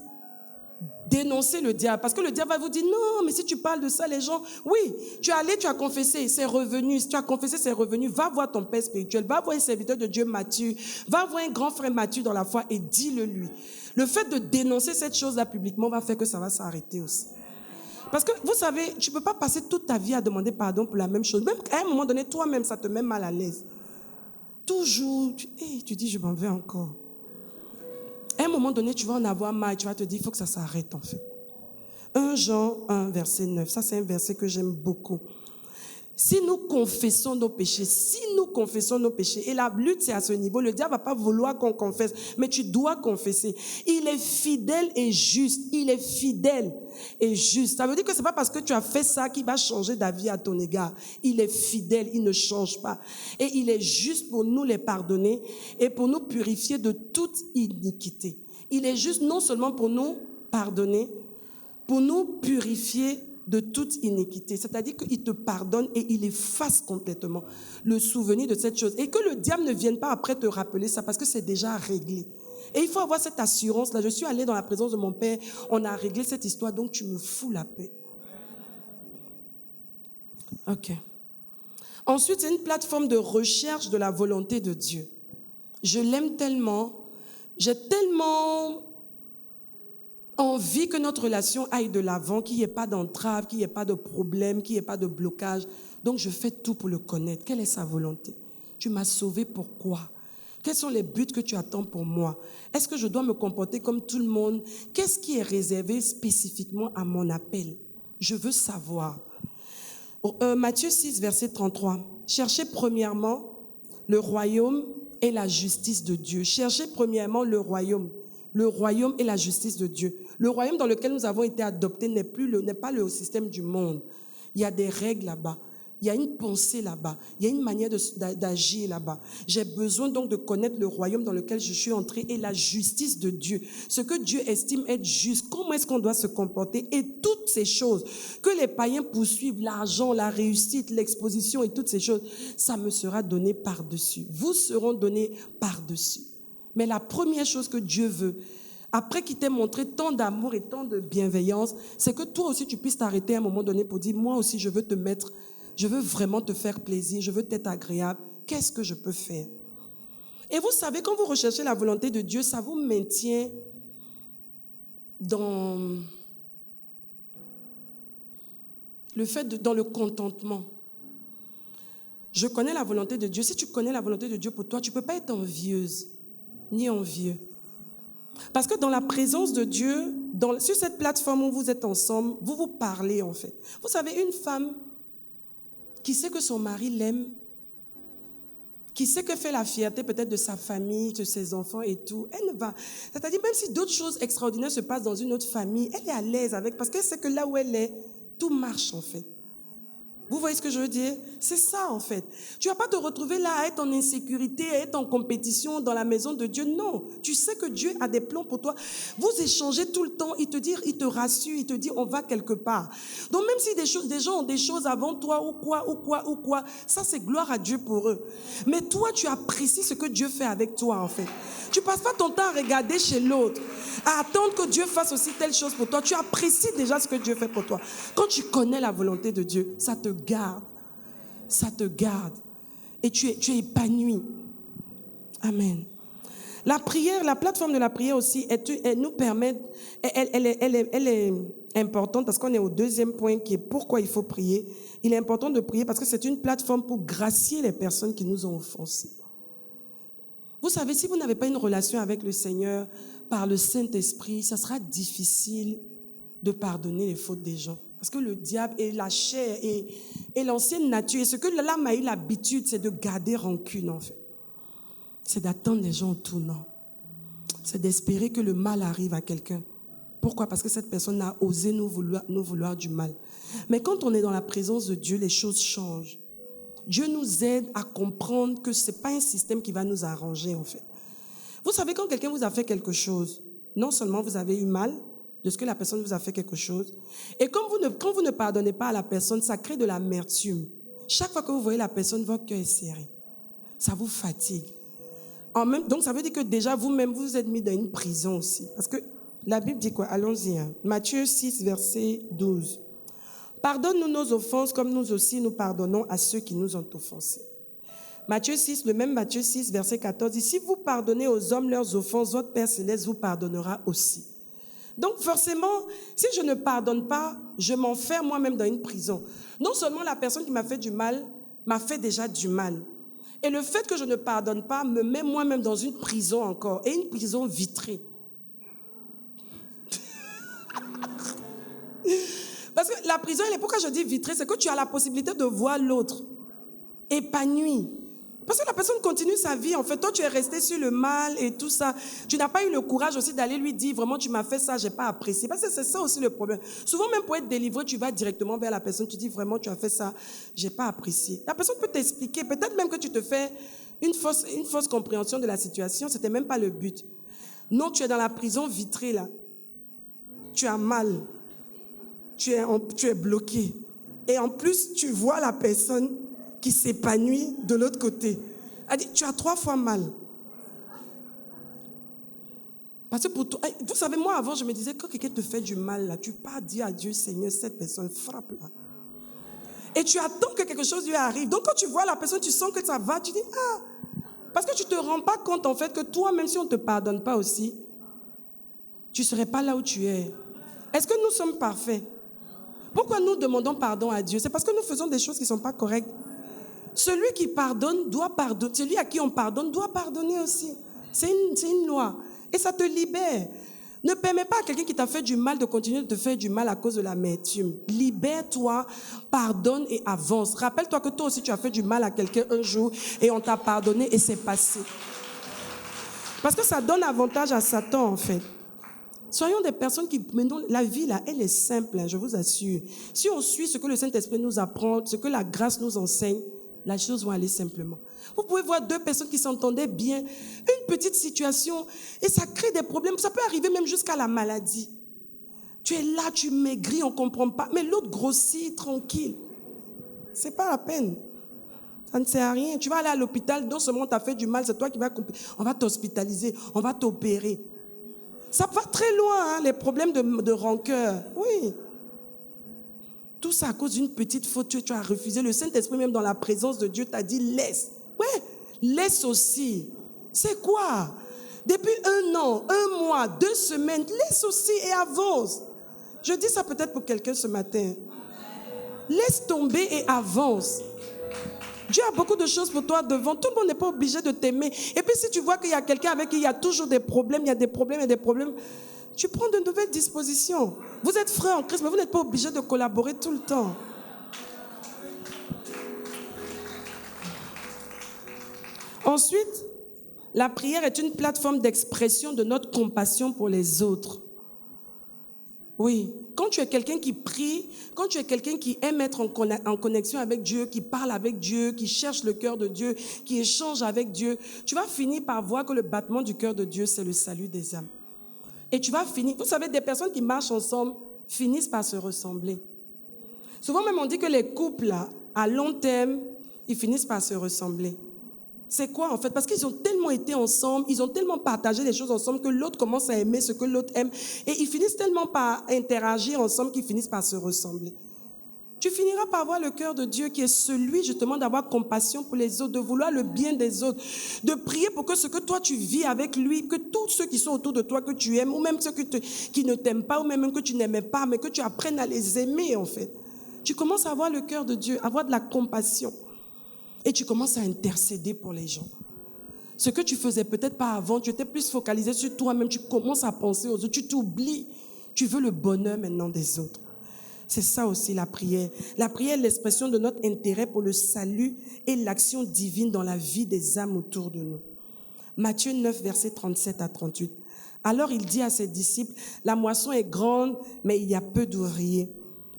Dénoncez le diable, parce que le diable va vous dire non, mais si tu parles de ça, les gens, oui, tu es allé, tu as confessé, c'est revenu. Si tu as confessé, c'est revenu. Va voir ton père spirituel, va voir un serviteur de Dieu mature, va voir un grand frère mature dans la foi et dis-le lui. Le fait de dénoncer cette chose-là publiquement va faire que ça va s'arrêter aussi. Parce que vous savez, tu ne peux pas passer toute ta vie à demander pardon pour la même chose. Même à un moment donné, toi-même, ça te met mal à l'aise. Toujours, tu dis je m'en vais encore. À un moment donné, tu vas en avoir marre, tu vas te dire, il faut que ça s'arrête en fait. 1 Jean 1, verset 9, ça c'est un verset que j'aime beaucoup. Si nous confessons nos péchés, et la lutte c'est à ce niveau, le diable va pas vouloir qu'on confesse, mais tu dois confesser. Il est fidèle et juste, Ça veut dire que c'est pas parce que tu as fait ça qu'il va changer d'avis à ton égard. Il est fidèle, il ne change pas. Et il est juste pour nous les pardonner et pour nous purifier de toute iniquité. Il est juste non seulement pour nous pardonner, pour nous purifier de toute iniquité. C'est-à-dire qu'il te pardonne et il efface complètement le souvenir de cette chose. Et que le diable ne vienne pas après te rappeler ça parce que c'est déjà réglé. Et il faut avoir cette assurance-là. Je suis allée dans la présence de mon Père, on a réglé cette histoire, donc tu me fous la paix. Ok. Ensuite, c'est une plateforme de recherche de la volonté de Dieu. Je l'aime tellement, j'ai tellement envie que notre relation aille de l'avant, qu'il n'y ait pas d'entrave, qu'il n'y ait pas de problème, qu'il n'y ait pas de blocage. Donc, je fais tout pour le connaître. Quelle est sa volonté? Tu m'as sauvé, pourquoi? Quels sont les buts que tu attends pour moi? Est-ce que je dois me comporter comme tout le monde? Qu'est-ce qui est réservé spécifiquement à mon appel? Je veux savoir. Matthieu 6, verset 33. Cherchez premièrement le royaume et la justice de Dieu. Cherchez premièrement le royaume et la justice de Dieu. Le royaume dans lequel nous avons été adoptés n'est pas le système du monde. Il y a des règles là-bas. Il y a une pensée là-bas. Il y a une manière d'agir là-bas. J'ai besoin donc de connaître le royaume dans lequel je suis entré et la justice de Dieu. Ce que Dieu estime être juste. Comment est-ce qu'on doit se comporter? Et toutes ces choses que les païens poursuivent, l'argent, la réussite, l'exposition et toutes ces choses, ça me sera donné par-dessus. Vous seront donnés par-dessus. Mais la première chose que Dieu veut, après qu'il t'ait montré tant d'amour et tant de bienveillance, c'est que toi aussi tu puisses t'arrêter à un moment donné pour dire, moi aussi je veux vraiment te faire plaisir, je veux t'être agréable. Qu'est-ce que je peux faire? Et vous savez, quand vous recherchez la volonté de Dieu, ça vous maintient dans dans le contentement. Je connais la volonté de Dieu. Si tu connais la volonté de Dieu pour toi, tu ne peux pas être envieuse ni envieux. Parce que dans la présence de Dieu, sur cette plateforme où vous êtes ensemble, vous vous parlez en fait. Vous savez, une femme qui sait que son mari l'aime, qui sait que fait la fierté peut-être de sa famille, de ses enfants et tout, elle ne va... C'est-à-dire même si d'autres choses extraordinaires se passent dans une autre famille, elle est à l'aise avec, parce qu'elle sait que là où elle est, tout marche en fait. Vous voyez ce que je veux dire? C'est ça en fait. Tu ne vas pas te retrouver là à être en insécurité, à être en compétition dans la maison de Dieu. Non, tu sais que Dieu a des plans pour toi. Vous échangez tout le temps, il te rassure, il te dit on va quelque part. Donc même si des gens ont des choses avant toi ou quoi, ça c'est gloire à Dieu pour eux. Mais toi tu apprécies ce que Dieu fait avec toi en fait. Tu passes pas ton temps à regarder chez l'autre, à attendre que Dieu fasse aussi telle chose pour toi. Tu apprécies déjà ce que Dieu fait pour toi. Quand tu connais la volonté de Dieu, ça te garde. Ça te garde. Et tu es épanoui. Amen. La prière, la plateforme de la prière aussi, elle nous permet, elle est importante parce qu'on est au deuxième point qui est pourquoi il faut prier. Il est important de prier parce que c'est une plateforme pour gracier les personnes qui nous ont offensés. Vous savez, si vous n'avez pas une relation avec le Seigneur par le Saint-Esprit, ça sera difficile de pardonner les fautes des gens. Parce que le diable et la chair et l'ancienne nature, et ce que l'âme a eu l'habitude, c'est de garder rancune en fait. C'est d'attendre les gens au tournant. C'est d'espérer que le mal arrive à quelqu'un. Pourquoi? Parce que cette personne a osé nous vouloir du mal. Mais quand on est dans la présence de Dieu, les choses changent. Dieu nous aide à comprendre que ce n'est pas un système qui va nous arranger en fait. Vous savez, quand quelqu'un vous a fait quelque chose, non seulement vous avez eu mal de ce que la personne vous a fait quelque chose, et quand vous ne pardonnez pas à la personne, ça crée de l'amertume. Chaque fois que vous voyez la personne, votre cœur est serré. Ça vous fatigue. Donc ça veut dire que déjà vous-même, vous êtes mis dans une prison aussi. Parce que la Bible dit quoi? Allons-y. Matthieu 6, verset 12. Pardonne-nous nos offenses comme nous aussi nous pardonnons à ceux qui nous ont offensés. Matthieu 6, le même Matthieu 6, verset 14 dit, si vous pardonnez aux hommes leurs offenses, votre Père Céleste vous pardonnera aussi. Donc forcément, si je ne pardonne pas, je m'enferme moi-même dans une prison. Non seulement la personne qui m'a fait du mal m'a fait déjà du mal. Et le fait que je ne pardonne pas me met moi-même dans une prison encore, et une prison vitrée. Parce que la prison, pourquoi je dis vitrée, c'est que tu as la possibilité de voir l'autre épanoui. Parce que la personne continue sa vie. En fait, toi, tu es resté sur le mal et tout ça. Tu n'as pas eu le courage aussi d'aller lui dire, vraiment, tu m'as fait ça, je n'ai pas apprécié. Parce que c'est ça aussi le problème. Souvent, même pour être délivré, tu vas directement vers la personne, tu dis, vraiment, tu as fait ça, je n'ai pas apprécié. La personne peut t'expliquer. Peut-être même que tu te fais une fausse compréhension de la situation. Ce n'était même pas le but. Non, tu es dans la prison vitrée, là. Tu as mal. Tu es bloqué. Et en plus, tu vois la personne qui s'épanouit de l'autre côté. Elle dit, tu as 3 fois mal. Parce que pour toi, vous savez, moi avant, je me disais, quand quelqu'un te fait du mal, là, tu pars dire à Dieu, Seigneur, cette personne frappe là. Et tu attends que quelque chose lui arrive. Donc quand tu vois la personne, tu sens que ça va, tu dis, ah. Parce que tu ne te rends pas compte en fait que toi, même si on ne te pardonne pas aussi, tu ne serais pas là où tu es. Est-ce que nous sommes parfaits? Pourquoi nous demandons pardon à Dieu? C'est parce que nous faisons des choses qui ne sont pas correctes. Celui qui pardonne doit pardonner. Celui à qui on pardonne doit pardonner aussi. C'est une loi. Et ça te libère. Ne permets pas à quelqu'un qui t'a fait du mal de continuer de te faire du mal à cause de l'amertume. Libère-toi, pardonne et avance. Rappelle-toi que toi aussi tu as fait du mal à quelqu'un un jour et on t'a pardonné et c'est passé. Parce que ça donne avantage à Satan en fait. Soyons des personnes qui... Maintenant, la vie, là, elle est simple, hein, je vous assure. Si on suit ce que le Saint-Esprit nous apprend, ce que la grâce nous enseigne, les choses vont aller simplement. Vous pouvez voir 2 personnes qui s'entendaient bien, une petite situation, et ça crée des problèmes. Ça peut arriver même jusqu'à la maladie. Tu es là, tu maigris, on ne comprend pas. Mais l'autre grossit, tranquille. Ce n'est pas la peine. Ça ne sert à rien. Tu vas aller à l'hôpital, non seulement tu as fait du mal, c'est toi qui vas... On va t'hospitaliser, on va t'opérer. Ça va très loin, hein, les problèmes de rancœur. Oui. Tout ça à cause d'une petite faute, tu as refusé. Le Saint-Esprit, même dans la présence de Dieu, t'a dit laisse. Ouais, laisse aussi. C'est quoi? Depuis 1 an, 1 mois, 2 semaines, laisse aussi et avance. Je dis ça peut-être pour quelqu'un ce matin. Laisse tomber et avance. Dieu a beaucoup de choses pour toi devant. Tout le monde n'est pas obligé de t'aimer. Et puis si tu vois qu'il y a quelqu'un avec qui il y a toujours des problèmes, il y a des problèmes et des problèmes, tu prends de nouvelles dispositions. Vous êtes frères en Christ, mais vous n'êtes pas obligé de collaborer tout le temps. Ensuite, la prière est une plateforme d'expression de notre compassion pour les autres. Oui. Quand tu es quelqu'un qui prie, quand tu es quelqu'un qui aime être en connexion avec Dieu, qui parle avec Dieu, qui cherche le cœur de Dieu, qui échange avec Dieu, tu vas finir par voir que le battement du cœur de Dieu, c'est le salut des âmes. Et tu vas finir, vous savez, des personnes qui marchent ensemble finissent par se ressembler. Souvent même on dit que les couples, là, à long terme, ils finissent par se ressembler. C'est quoi en fait? Parce qu'ils ont tellement été ensemble, ils ont tellement partagé des choses ensemble que l'autre commence à aimer ce que l'autre aime. Et ils finissent tellement par interagir ensemble qu'ils finissent par se ressembler. Tu finiras par avoir le cœur de Dieu qui est celui justement d'avoir compassion pour les autres, de vouloir le bien des autres, de prier pour que ce que toi tu vis avec lui, que tous ceux qui sont autour de toi que tu aimes, ou même ceux qui ne t'aiment pas, ou même que tu n'aimais pas, mais que tu apprennes à les aimer en fait. Tu commences à avoir le cœur de Dieu, à avoir de la compassion. Et tu commences à intercéder pour les gens. Ce que tu faisais peut-être pas avant, tu étais plus focalisé sur toi-même, tu commences à penser aux autres, tu t'oublies. Tu veux le bonheur maintenant des autres. C'est ça aussi la prière. La prière est l'expression de notre intérêt pour le salut et l'action divine dans la vie des âmes autour de nous. Matthieu 9, versets 37 à 38. Alors il dit à ses disciples, la moisson est grande, mais il y a peu d'ouvriers.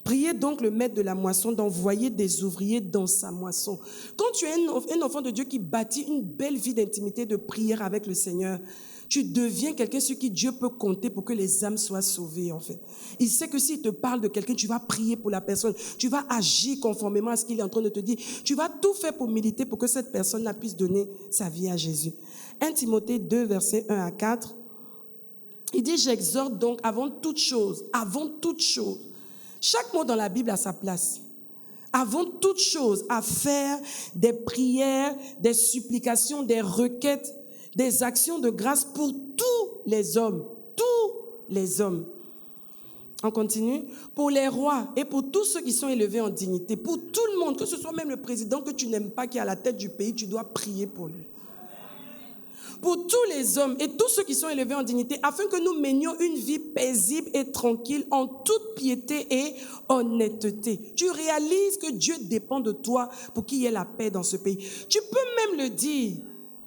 Priez donc le maître de la moisson d'envoyer des ouvriers dans sa moisson. Quand tu es un enfant de Dieu qui bâtit une belle vie d'intimité, de prière avec le Seigneur, tu deviens quelqu'un sur qui Dieu peut compter pour que les âmes soient sauvées, en fait. Il sait que s'il te parle de quelqu'un, tu vas prier pour la personne. Tu vas agir conformément à ce qu'il est en train de te dire. Tu vas tout faire pour militer pour que cette personne-là puisse donner sa vie à Jésus. 1 Timothée 2, versets 1 à 4. Il dit, j'exhorte donc avant toute chose, chaque mot dans la Bible a sa place. Avant toute chose, à faire des prières, des supplications, des requêtes, des actions de grâce pour tous les hommes. Tous les hommes. On continue. Pour les rois et pour tous ceux qui sont élevés en dignité. Pour tout le monde, que ce soit même le président que tu n'aimes pas, qui est à la tête du pays, tu dois prier pour lui. Pour tous les hommes et tous ceux qui sont élevés en dignité, afin que nous menions une vie paisible et tranquille en toute piété et honnêteté. Tu réalises que Dieu dépend de toi pour qu'il y ait la paix dans ce pays. Tu peux même le dire,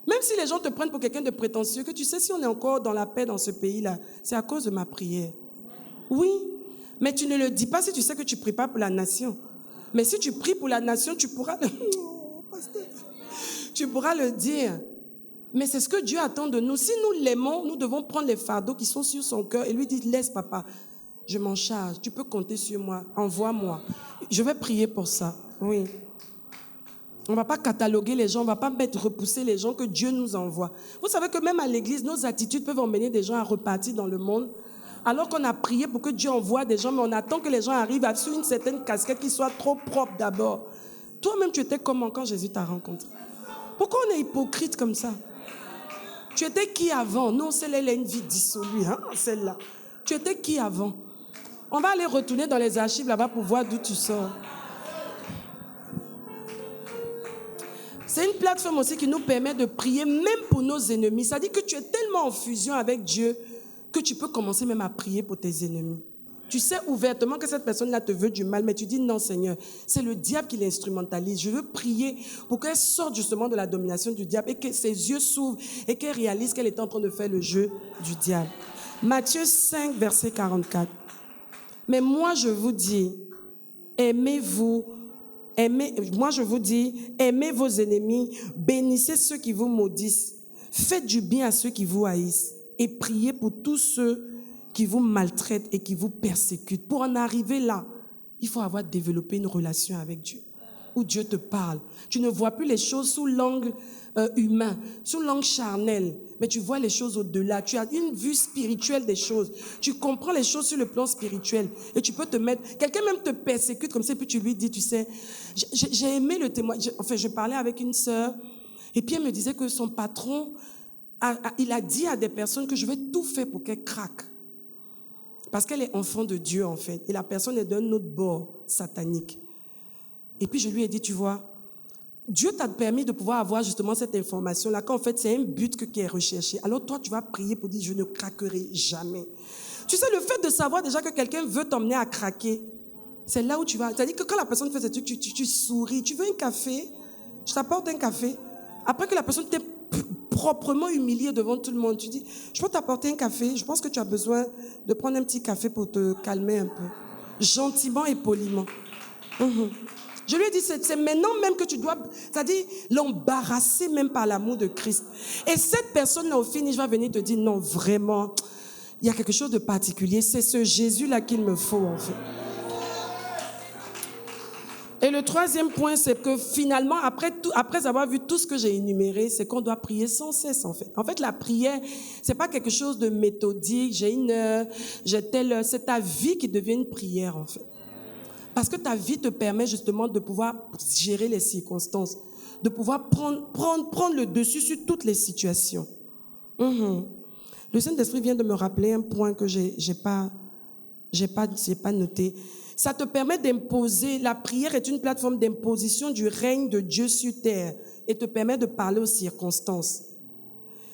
même si les gens te prennent pour quelqu'un de prétentieux, que tu sais si on est encore dans la paix dans ce pays-là, c'est à cause de ma prière. Oui, mais tu ne le dis pas si tu sais que tu ne pries pas pour la nation. Mais si tu pries pour la nation, tu pourras tu pourras le dire. Mais c'est ce que Dieu attend de nous. Si nous l'aimons, nous devons prendre les fardeaux qui sont sur son cœur et lui dire, laisse papa, je m'en charge, tu peux compter sur moi, envoie-moi. Je vais prier pour ça, oui. On ne va pas cataloguer les gens, on ne va pas repousser les gens que Dieu nous envoie. Vous savez que même à l'église, nos attitudes peuvent emmener des gens à repartir dans le monde. Alors qu'on a prié pour que Dieu envoie des gens, mais on attend que les gens arrivent sur une certaine casquette qui soit trop propre d'abord. Toi-même, tu étais comment quand Jésus t'a rencontré? Pourquoi on est hypocrite comme ça? Tu étais qui avant? Non, celle-là, elle a une vie dissolue, hein, celle-là. Tu étais qui avant? On va aller retourner dans les archives là-bas pour voir d'où tu sors. C'est une plateforme aussi qui nous permet de prier même pour nos ennemis. Ça dit que tu es tellement en fusion avec Dieu que tu peux commencer même à prier pour tes ennemis. Tu sais ouvertement que cette personne-là te veut du mal, mais tu dis non Seigneur, c'est le diable qui l'instrumentalise. Je veux prier pour qu'elle sorte justement de la domination du diable et que ses yeux s'ouvrent et qu'elle réalise qu'elle est en train de faire le jeu du diable. Matthieu 5, verset 44. Mais moi je vous dis, aimez vos ennemis, bénissez ceux qui vous maudissent, faites du bien à ceux qui vous haïssent et priez pour tous ceux qui vous maltraitent et qui vous persécutent. Pour en arriver là, il faut avoir développé une relation avec Dieu, où Dieu te parle. Tu ne vois plus les choses sous l'angle humain, sous l'angle charnel, mais tu vois les choses au-delà. Tu as une vue spirituelle des choses. Tu comprends les choses sur le plan spirituel et tu peux te mettre... Quelqu'un même te persécute comme ça, et puis tu lui dis, tu sais, j'ai aimé le témoignage. Enfin, je parlais avec une sœur et puis elle me disait que son patron, il a dit à des personnes que je vais tout faire pour qu'elle craque. Parce qu'elle est enfant de Dieu, en fait. Et la personne est d'un autre bord satanique. Et puis, je lui ai dit, tu vois, Dieu t'a permis de pouvoir avoir justement cette information-là, qu'en fait, c'est un but qui est recherché. Alors, toi, tu vas prier pour dire, je ne craquerai jamais. Tu sais, le fait de savoir déjà que quelqu'un veut t'emmener à craquer, c'est là où tu vas. C'est-à-dire que quand la personne fait ce truc, tu souris. Tu veux un café? Je t'apporte un café. Après que la personne t'ait proprement humilié devant tout le monde. Tu dis, je peux t'apporter un café? Je pense que tu as besoin de prendre un petit café pour te calmer un peu. Gentiment et poliment. Je lui ai dit, c'est maintenant même que tu dois, c'est-à-dire l'embarrasser même par l'amour de Christ. Et cette personne-là, au finish, va venir te dire, non, vraiment, il y a quelque chose de particulier. C'est ce Jésus-là qu'il me faut, en fait. Et le troisième point, c'est que finalement, après avoir vu tout ce que j'ai énuméré, c'est qu'on doit prier sans cesse, en fait. En fait, la prière, c'est pas quelque chose de méthodique, j'ai une heure, j'ai telle heure. C'est ta vie qui devient une prière, en fait. Parce que ta vie te permet justement de pouvoir gérer les circonstances, de pouvoir prendre le dessus sur toutes les situations. Le Saint-Esprit vient de me rappeler un point que j'ai pas noté. Ça te permet d'imposer, la prière est une plateforme d'imposition du règne de Dieu sur terre et te permet de parler aux circonstances.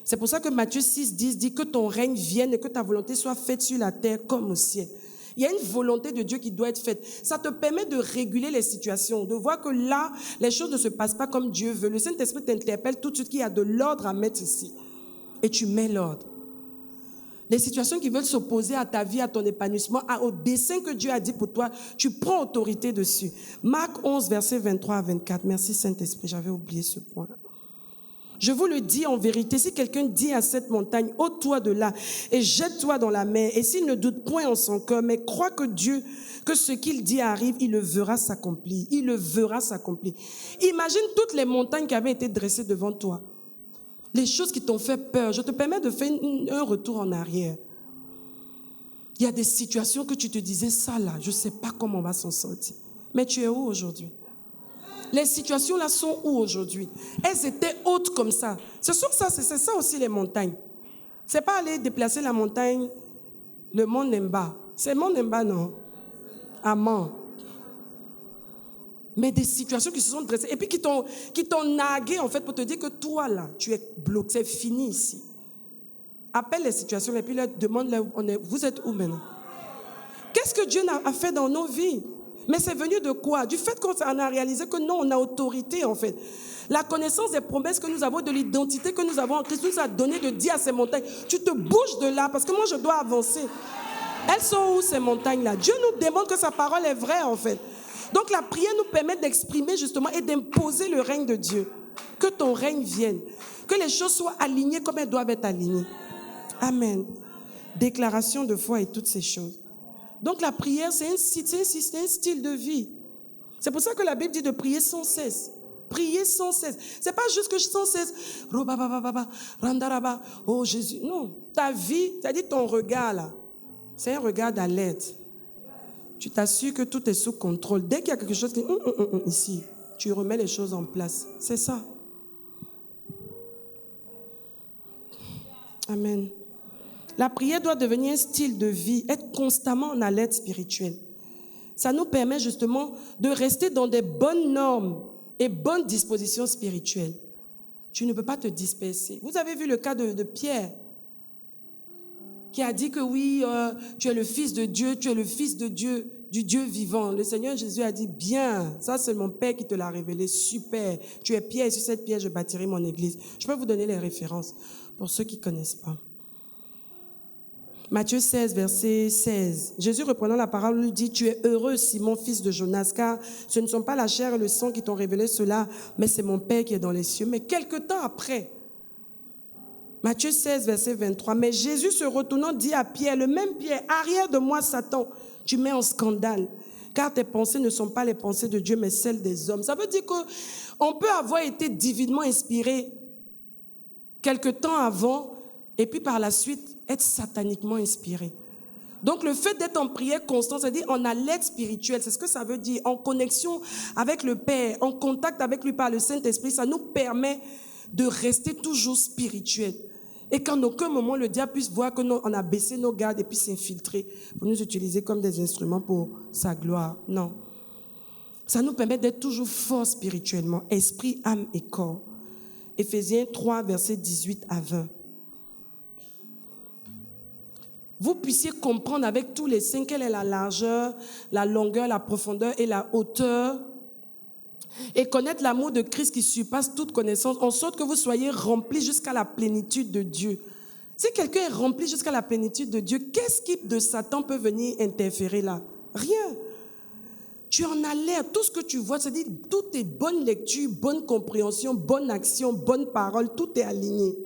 C'est pour ça que Matthieu 6,10 dit que ton règne vienne et que ta volonté soit faite sur la terre comme au ciel. Il y a une volonté de Dieu qui doit être faite. Ça te permet de réguler les situations, de voir que là, les choses ne se passent pas comme Dieu veut. Le Saint-Esprit t'interpelle tout de suite qu'il y a de l'ordre à mettre ici. Et tu mets l'ordre. Les situations qui veulent s'opposer à ta vie, à ton épanouissement, au dessein que Dieu a dit pour toi, tu prends autorité dessus. Marc 11, versets 23 à 24. Merci Saint-Esprit, j'avais oublié ce point. Je vous le dis en vérité, si quelqu'un dit à cette montagne, ôte-toi de là et jette-toi dans la mer, et s'il ne doute point en son cœur, mais croit que Dieu, que ce qu'il dit arrive, il le verra s'accomplir. Il le verra s'accomplir. Imagine toutes les montagnes qui avaient été dressées devant toi. Les choses qui t'ont fait peur. Je te permets de faire un retour en arrière. Il y a des situations que tu te disais, ça là, je ne sais pas comment on va s'en sortir. Mais tu es où aujourd'hui? Les situations là sont où aujourd'hui? Elles étaient hautes comme ça. C'est sûr que c'est ça aussi les montagnes. C'est pas aller déplacer la montagne, le mont Nemba. C'est le mont Nemba, non? Amman. Mais des situations qui se sont dressées et puis qui t'ont nagué en fait pour te dire que toi là, tu es bloqué, c'est fini ici. Appelle les situations et puis leur demande là où on est. Vous êtes où maintenant? Qu'est-ce que Dieu a fait dans nos vies? Mais c'est venu de quoi? Du fait qu'on a réalisé que non, on a autorité en fait. La connaissance des promesses que nous avons, de l'identité que nous avons en Christ, nous a donné de dire à ces montagnes, tu te bouges de là parce que moi je dois avancer. Elles sont où ces montagnes-là? Dieu nous demande que sa parole est vraie en fait. Donc la prière nous permet d'exprimer justement et d'imposer le règne de Dieu. Que ton règne vienne. Que les choses soient alignées comme elles doivent être alignées. Amen. Déclaration de foi et toutes ces choses. Donc la prière, c'est un style de vie. C'est pour ça que la Bible dit de prier sans cesse. Prier sans cesse. C'est pas juste que sans cesse, oh Jésus. Non, ta vie, c'est-à-dire ton regard là, c'est un regard d'alerte. Tu t'assures que tout est sous contrôle. Dès qu'il y a quelque chose qui ici, tu remets les choses en place. C'est ça. Amen. La prière doit devenir un style de vie, être constamment en alerte spirituelle. Ça nous permet justement de rester dans des bonnes normes et bonnes dispositions spirituelles. Tu ne peux pas te disperser. Vous avez vu le cas de Pierre, qui a dit que oui, tu es le fils de Dieu, tu es le fils de Dieu, du Dieu vivant. Le Seigneur Jésus a dit, bien, ça c'est mon Père qui te l'a révélé, super. Tu es pierre et sur cette pierre je bâtirai mon église. Je peux vous donner les références pour ceux qui ne connaissent pas. Matthieu 16, verset 16. Jésus, reprenant la parole, lui dit, tu es heureux, Simon, fils de Jonas, car ce ne sont pas la chair et le sang qui t'ont révélé cela, mais c'est mon Père qui est dans les cieux. Mais quelque temps après, Matthieu 16, verset 23, mais Jésus se retournant dit à Pierre, le même Pierre, arrière de moi, Satan, tu mets en scandale, car tes pensées ne sont pas les pensées de Dieu, mais celles des hommes. Ça veut dire qu'on peut avoir été divinement inspiré quelque temps avant, et puis par la suite, être sataniquement inspiré. Donc le fait d'être en prière constante, c'est-à-dire en alerte spirituelle, c'est ce que ça veut dire, en connexion avec le Père, en contact avec lui par le Saint-Esprit, ça nous permet de rester toujours spirituel. Et qu'en aucun moment le diable puisse voir qu'on a baissé nos gardes et puis s'infiltrer pour nous utiliser comme des instruments pour sa gloire. Non. Ça nous permet d'être toujours forts spirituellement, esprit, âme et corps. Éphésiens 3, versets 18 à 20. Vous puissiez comprendre avec tous les saints quelle est la largeur, la longueur, la profondeur et la hauteur, Et connaître l'amour de Christ qui surpasse toute connaissance, en sorte que vous soyez remplis jusqu'à la plénitude de Dieu. Si quelqu'un est rempli jusqu'à la plénitude de Dieu, qu'est-ce qui de Satan peut venir interférer là? Rien. Tu en as l'air, tout ce que tu vois, c'est-à-dire tout est bonne lecture, bonne compréhension, bonne action, bonne parole, tout est aligné.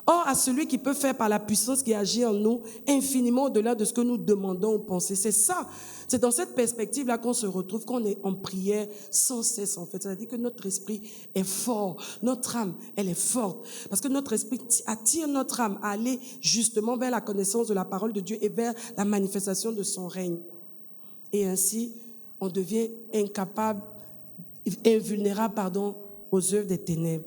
Or, à celui qui peut faire par la puissance qui agit en nous, infiniment au-delà de ce que nous demandons ou pensons. C'est ça, c'est dans cette perspective-là qu'on se retrouve, qu'on est en prière sans cesse en fait. C'est-à-dire que notre esprit est fort, notre âme, elle est forte. Parce que notre esprit attire notre âme à aller justement vers la connaissance de la parole de Dieu et vers la manifestation de son règne. Et ainsi, on devient invulnérable, aux œuvres des ténèbres.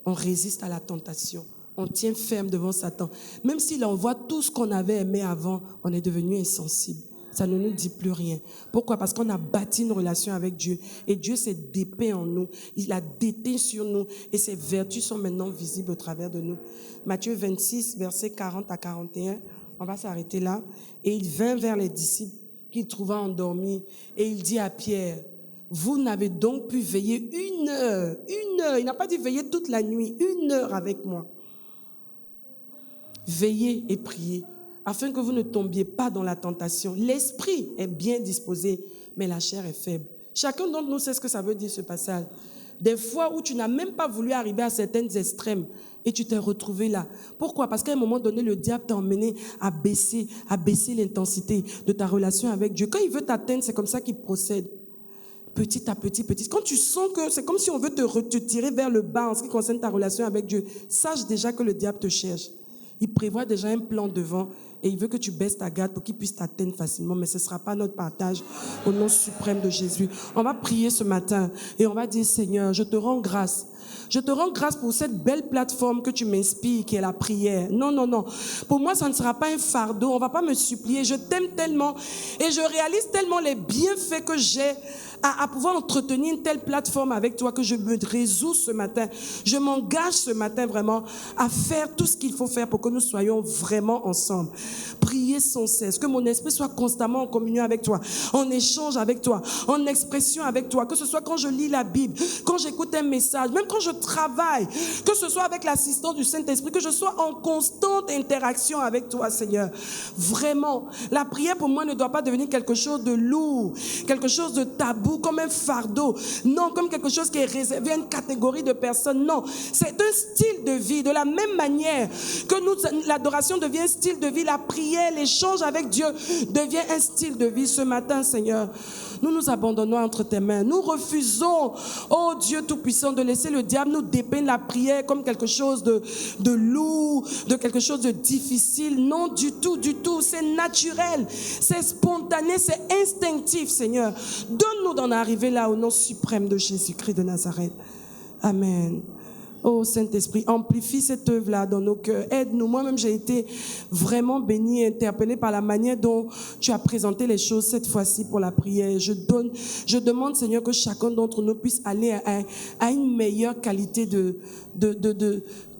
On résiste à la tentation. On tient ferme devant Satan. Même s'il envoie tout ce qu'on avait aimé avant, on est devenu insensible. Ça ne nous dit plus rien. Pourquoi? Parce qu'on a bâti une relation avec Dieu. Et Dieu s'est dépeint en nous. Il a déteint sur nous. Et ses vertus sont maintenant visibles au travers de nous. Matthieu 26, versets 40 à 41. On va s'arrêter là. Et il vint vers les disciples qu'il trouva endormis. Et il dit à Pierre, vous n'avez donc pu veiller 1 heure. 1 heure. Il n'a pas dit veiller toute la nuit. 1 heure avec moi. Veillez et priez, afin que vous ne tombiez pas dans la tentation. L'esprit est bien disposé, mais la chair est faible. Chacun d'entre nous sait ce que ça veut dire ce passage. Des fois où tu n'as même pas voulu arriver à certaines extrêmes et tu t'es retrouvé là. Pourquoi? Parce qu'à un moment donné, le diable t'a emmené à baisser l'intensité de ta relation avec Dieu. Quand il veut t'atteindre, c'est comme ça qu'il procède. Petit à petit. Quand tu sens que c'est comme si on veut te tirer vers le bas en ce qui concerne ta relation avec Dieu, sache déjà que le diable te cherche. Il prévoit déjà un plan devant et il veut que tu baisses ta garde pour qu'il puisse t'atteindre facilement. Mais ce ne sera pas notre partage au nom suprême de Jésus. On va prier ce matin et on va dire, Seigneur, je te rends grâce. Je te rends grâce pour cette belle plateforme que tu m'inspires, qui est la prière. Non. Pour moi, ça ne sera pas un fardeau. On ne va pas me supplier. Je t'aime tellement et je réalise tellement les bienfaits que j'ai à pouvoir entretenir une telle plateforme avec toi que je me résous ce matin. Je m'engage ce matin vraiment à faire tout ce qu'il faut faire pour que nous soyons vraiment ensemble. Prier sans cesse, que mon esprit soit constamment en communion avec toi, en échange avec toi, en expression avec toi, que ce soit quand je lis la Bible, quand j'écoute un message, même quand je travaille, que ce soit avec l'assistance du Saint-Esprit, que je sois en constante interaction avec toi, Seigneur. Vraiment, la prière pour moi ne doit pas devenir quelque chose de lourd, quelque chose de tabou, comme un fardeau. Non, comme quelque chose qui est réservé à une catégorie de personnes. Non, c'est un style de vie. De la même manière que l'adoration devient un style de vie, la prière, l'échange avec Dieu devient un style de vie. Ce matin, Seigneur, nous nous abandonnons entre tes mains. Nous refusons, oh Dieu Tout-Puissant, de laisser le diable nous dépeindre la prière comme quelque chose de lourd, de quelque chose de difficile. Non, du tout. C'est naturel, c'est spontané, c'est instinctif, Seigneur. Donne-nous d'en arriver là au nom suprême de Jésus-Christ de Nazareth. Amen. Oh Saint-Esprit, amplifie cette œuvre-là dans nos cœurs. Aide-nous. Moi-même, j'ai été vraiment bénie, interpellée par la manière dont tu as présenté les choses cette fois-ci pour la prière. Je demande, Seigneur, que chacun d'entre nous puisse aller à une meilleure qualité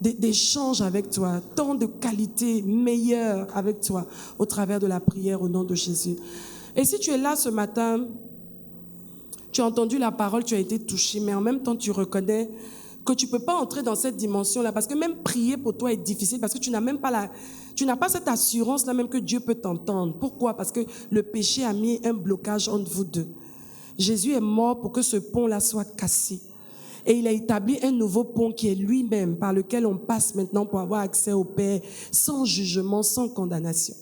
d'échange avec toi. Tant de qualité meilleure avec toi au travers de la prière au nom de Jésus. Et si tu es là ce matin, tu as entendu la parole, tu as été touché, mais en même temps, tu reconnais que tu ne peux pas entrer dans cette dimension-là, parce que même prier pour toi est difficile, parce que tu n'as pas cette assurance-là même que Dieu peut t'entendre. Pourquoi? Parce que le péché a mis un blocage entre vous deux. Jésus est mort pour que ce pont-là soit cassé. Et il a établi un nouveau pont qui est lui-même, par lequel on passe maintenant pour avoir accès au Père, sans jugement, sans condamnation.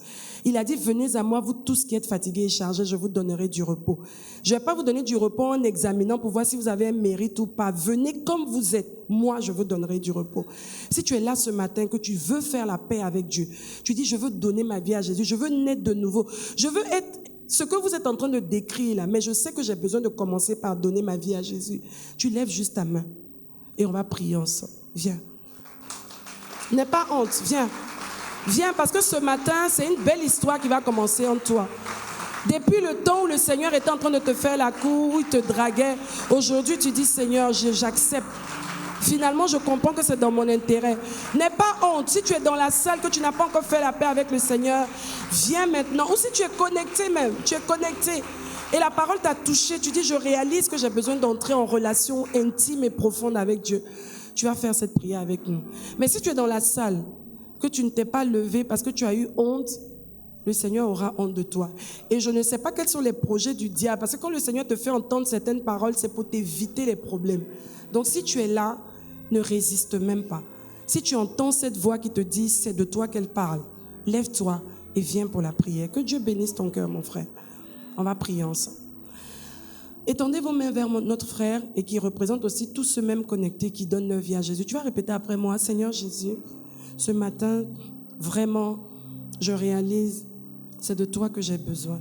Il a dit, venez à moi, vous tous qui êtes fatigués et chargés, je vous donnerai du repos. Je ne vais pas vous donner du repos en examinant pour voir si vous avez un mérite ou pas. Venez comme vous êtes. Moi, je vous donnerai du repos. Si tu es là ce matin, que tu veux faire la paix avec Dieu, tu dis, je veux donner ma vie à Jésus, je veux naître de nouveau, je veux être ce que vous êtes en train de décrire là, mais je sais que j'ai besoin de commencer par donner ma vie à Jésus. Tu lèves juste ta main et on va prier ensemble. Viens. N'aie pas honte, viens. Viens, parce que ce matin, c'est une belle histoire qui va commencer en toi. Depuis le temps où le Seigneur était en train de te faire la cour, où il te draguait, aujourd'hui tu dis, Seigneur, j'accepte. Finalement, je comprends que c'est dans mon intérêt. N'aie pas honte. Si tu es dans la salle, que tu n'as pas encore fait la paix avec le Seigneur, viens maintenant. Ou si tu es connecté même, tu es connecté. Et la parole t'a touché. Tu dis, je réalise que j'ai besoin d'entrer en relation intime et profonde avec Dieu. Tu vas faire cette prière avec nous. Mais si tu es dans la salle, que tu ne t'es pas levé parce que tu as eu honte, le Seigneur aura honte de toi. Et je ne sais pas quels sont les projets du diable. Parce que quand le Seigneur te fait entendre certaines paroles, c'est pour t'éviter les problèmes. Donc si tu es là, ne résiste même pas. Si tu entends cette voix qui te dit, c'est de toi qu'elle parle, lève-toi et viens pour la prière. Que Dieu bénisse ton cœur, mon frère. On va prier ensemble. Étendez vos mains vers notre frère et qui représente aussi tous ceux mêmes connectés qui donnent leur vie à Jésus. Tu vas répéter après moi, Seigneur Jésus, ce matin, vraiment, je réalise, c'est de toi que j'ai besoin.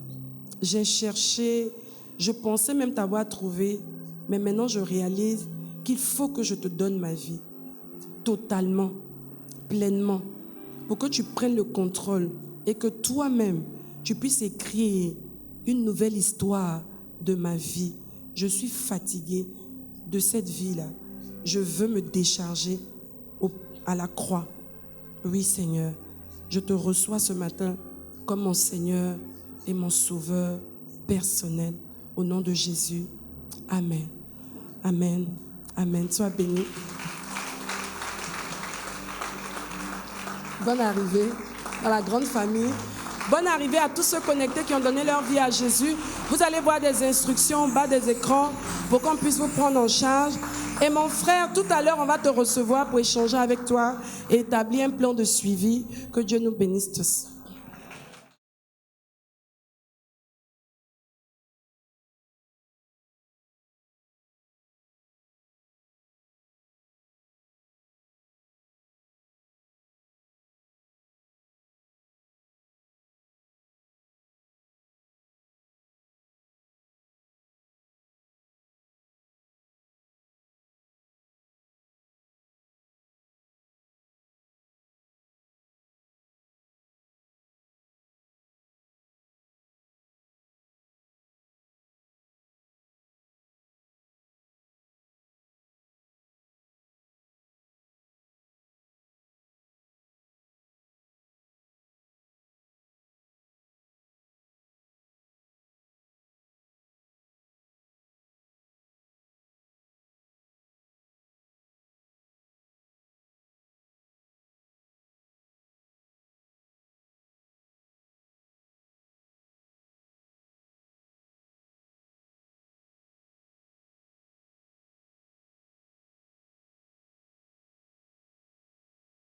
J'ai cherché, je pensais même t'avoir trouvé, mais maintenant je réalise qu'il faut que je te donne ma vie, totalement, pleinement, pour que tu prennes le contrôle et que toi-même, tu puisses écrire une nouvelle histoire de ma vie. Je suis fatiguée de cette vie-là. Je veux me décharger à la croix. Oui, Seigneur, je te reçois ce matin comme mon Seigneur et mon Sauveur personnel. Au nom de Jésus. Amen. Amen. Amen. Sois béni. Bonne arrivée dans la grande famille. Bonne arrivée à tous ceux connectés qui ont donné leur vie à Jésus. Vous allez voir des instructions en bas des écrans pour qu'on puisse vous prendre en charge. Et mon frère, tout à l'heure, on va te recevoir pour échanger avec toi et établir un plan de suivi. Que Dieu nous bénisse tous.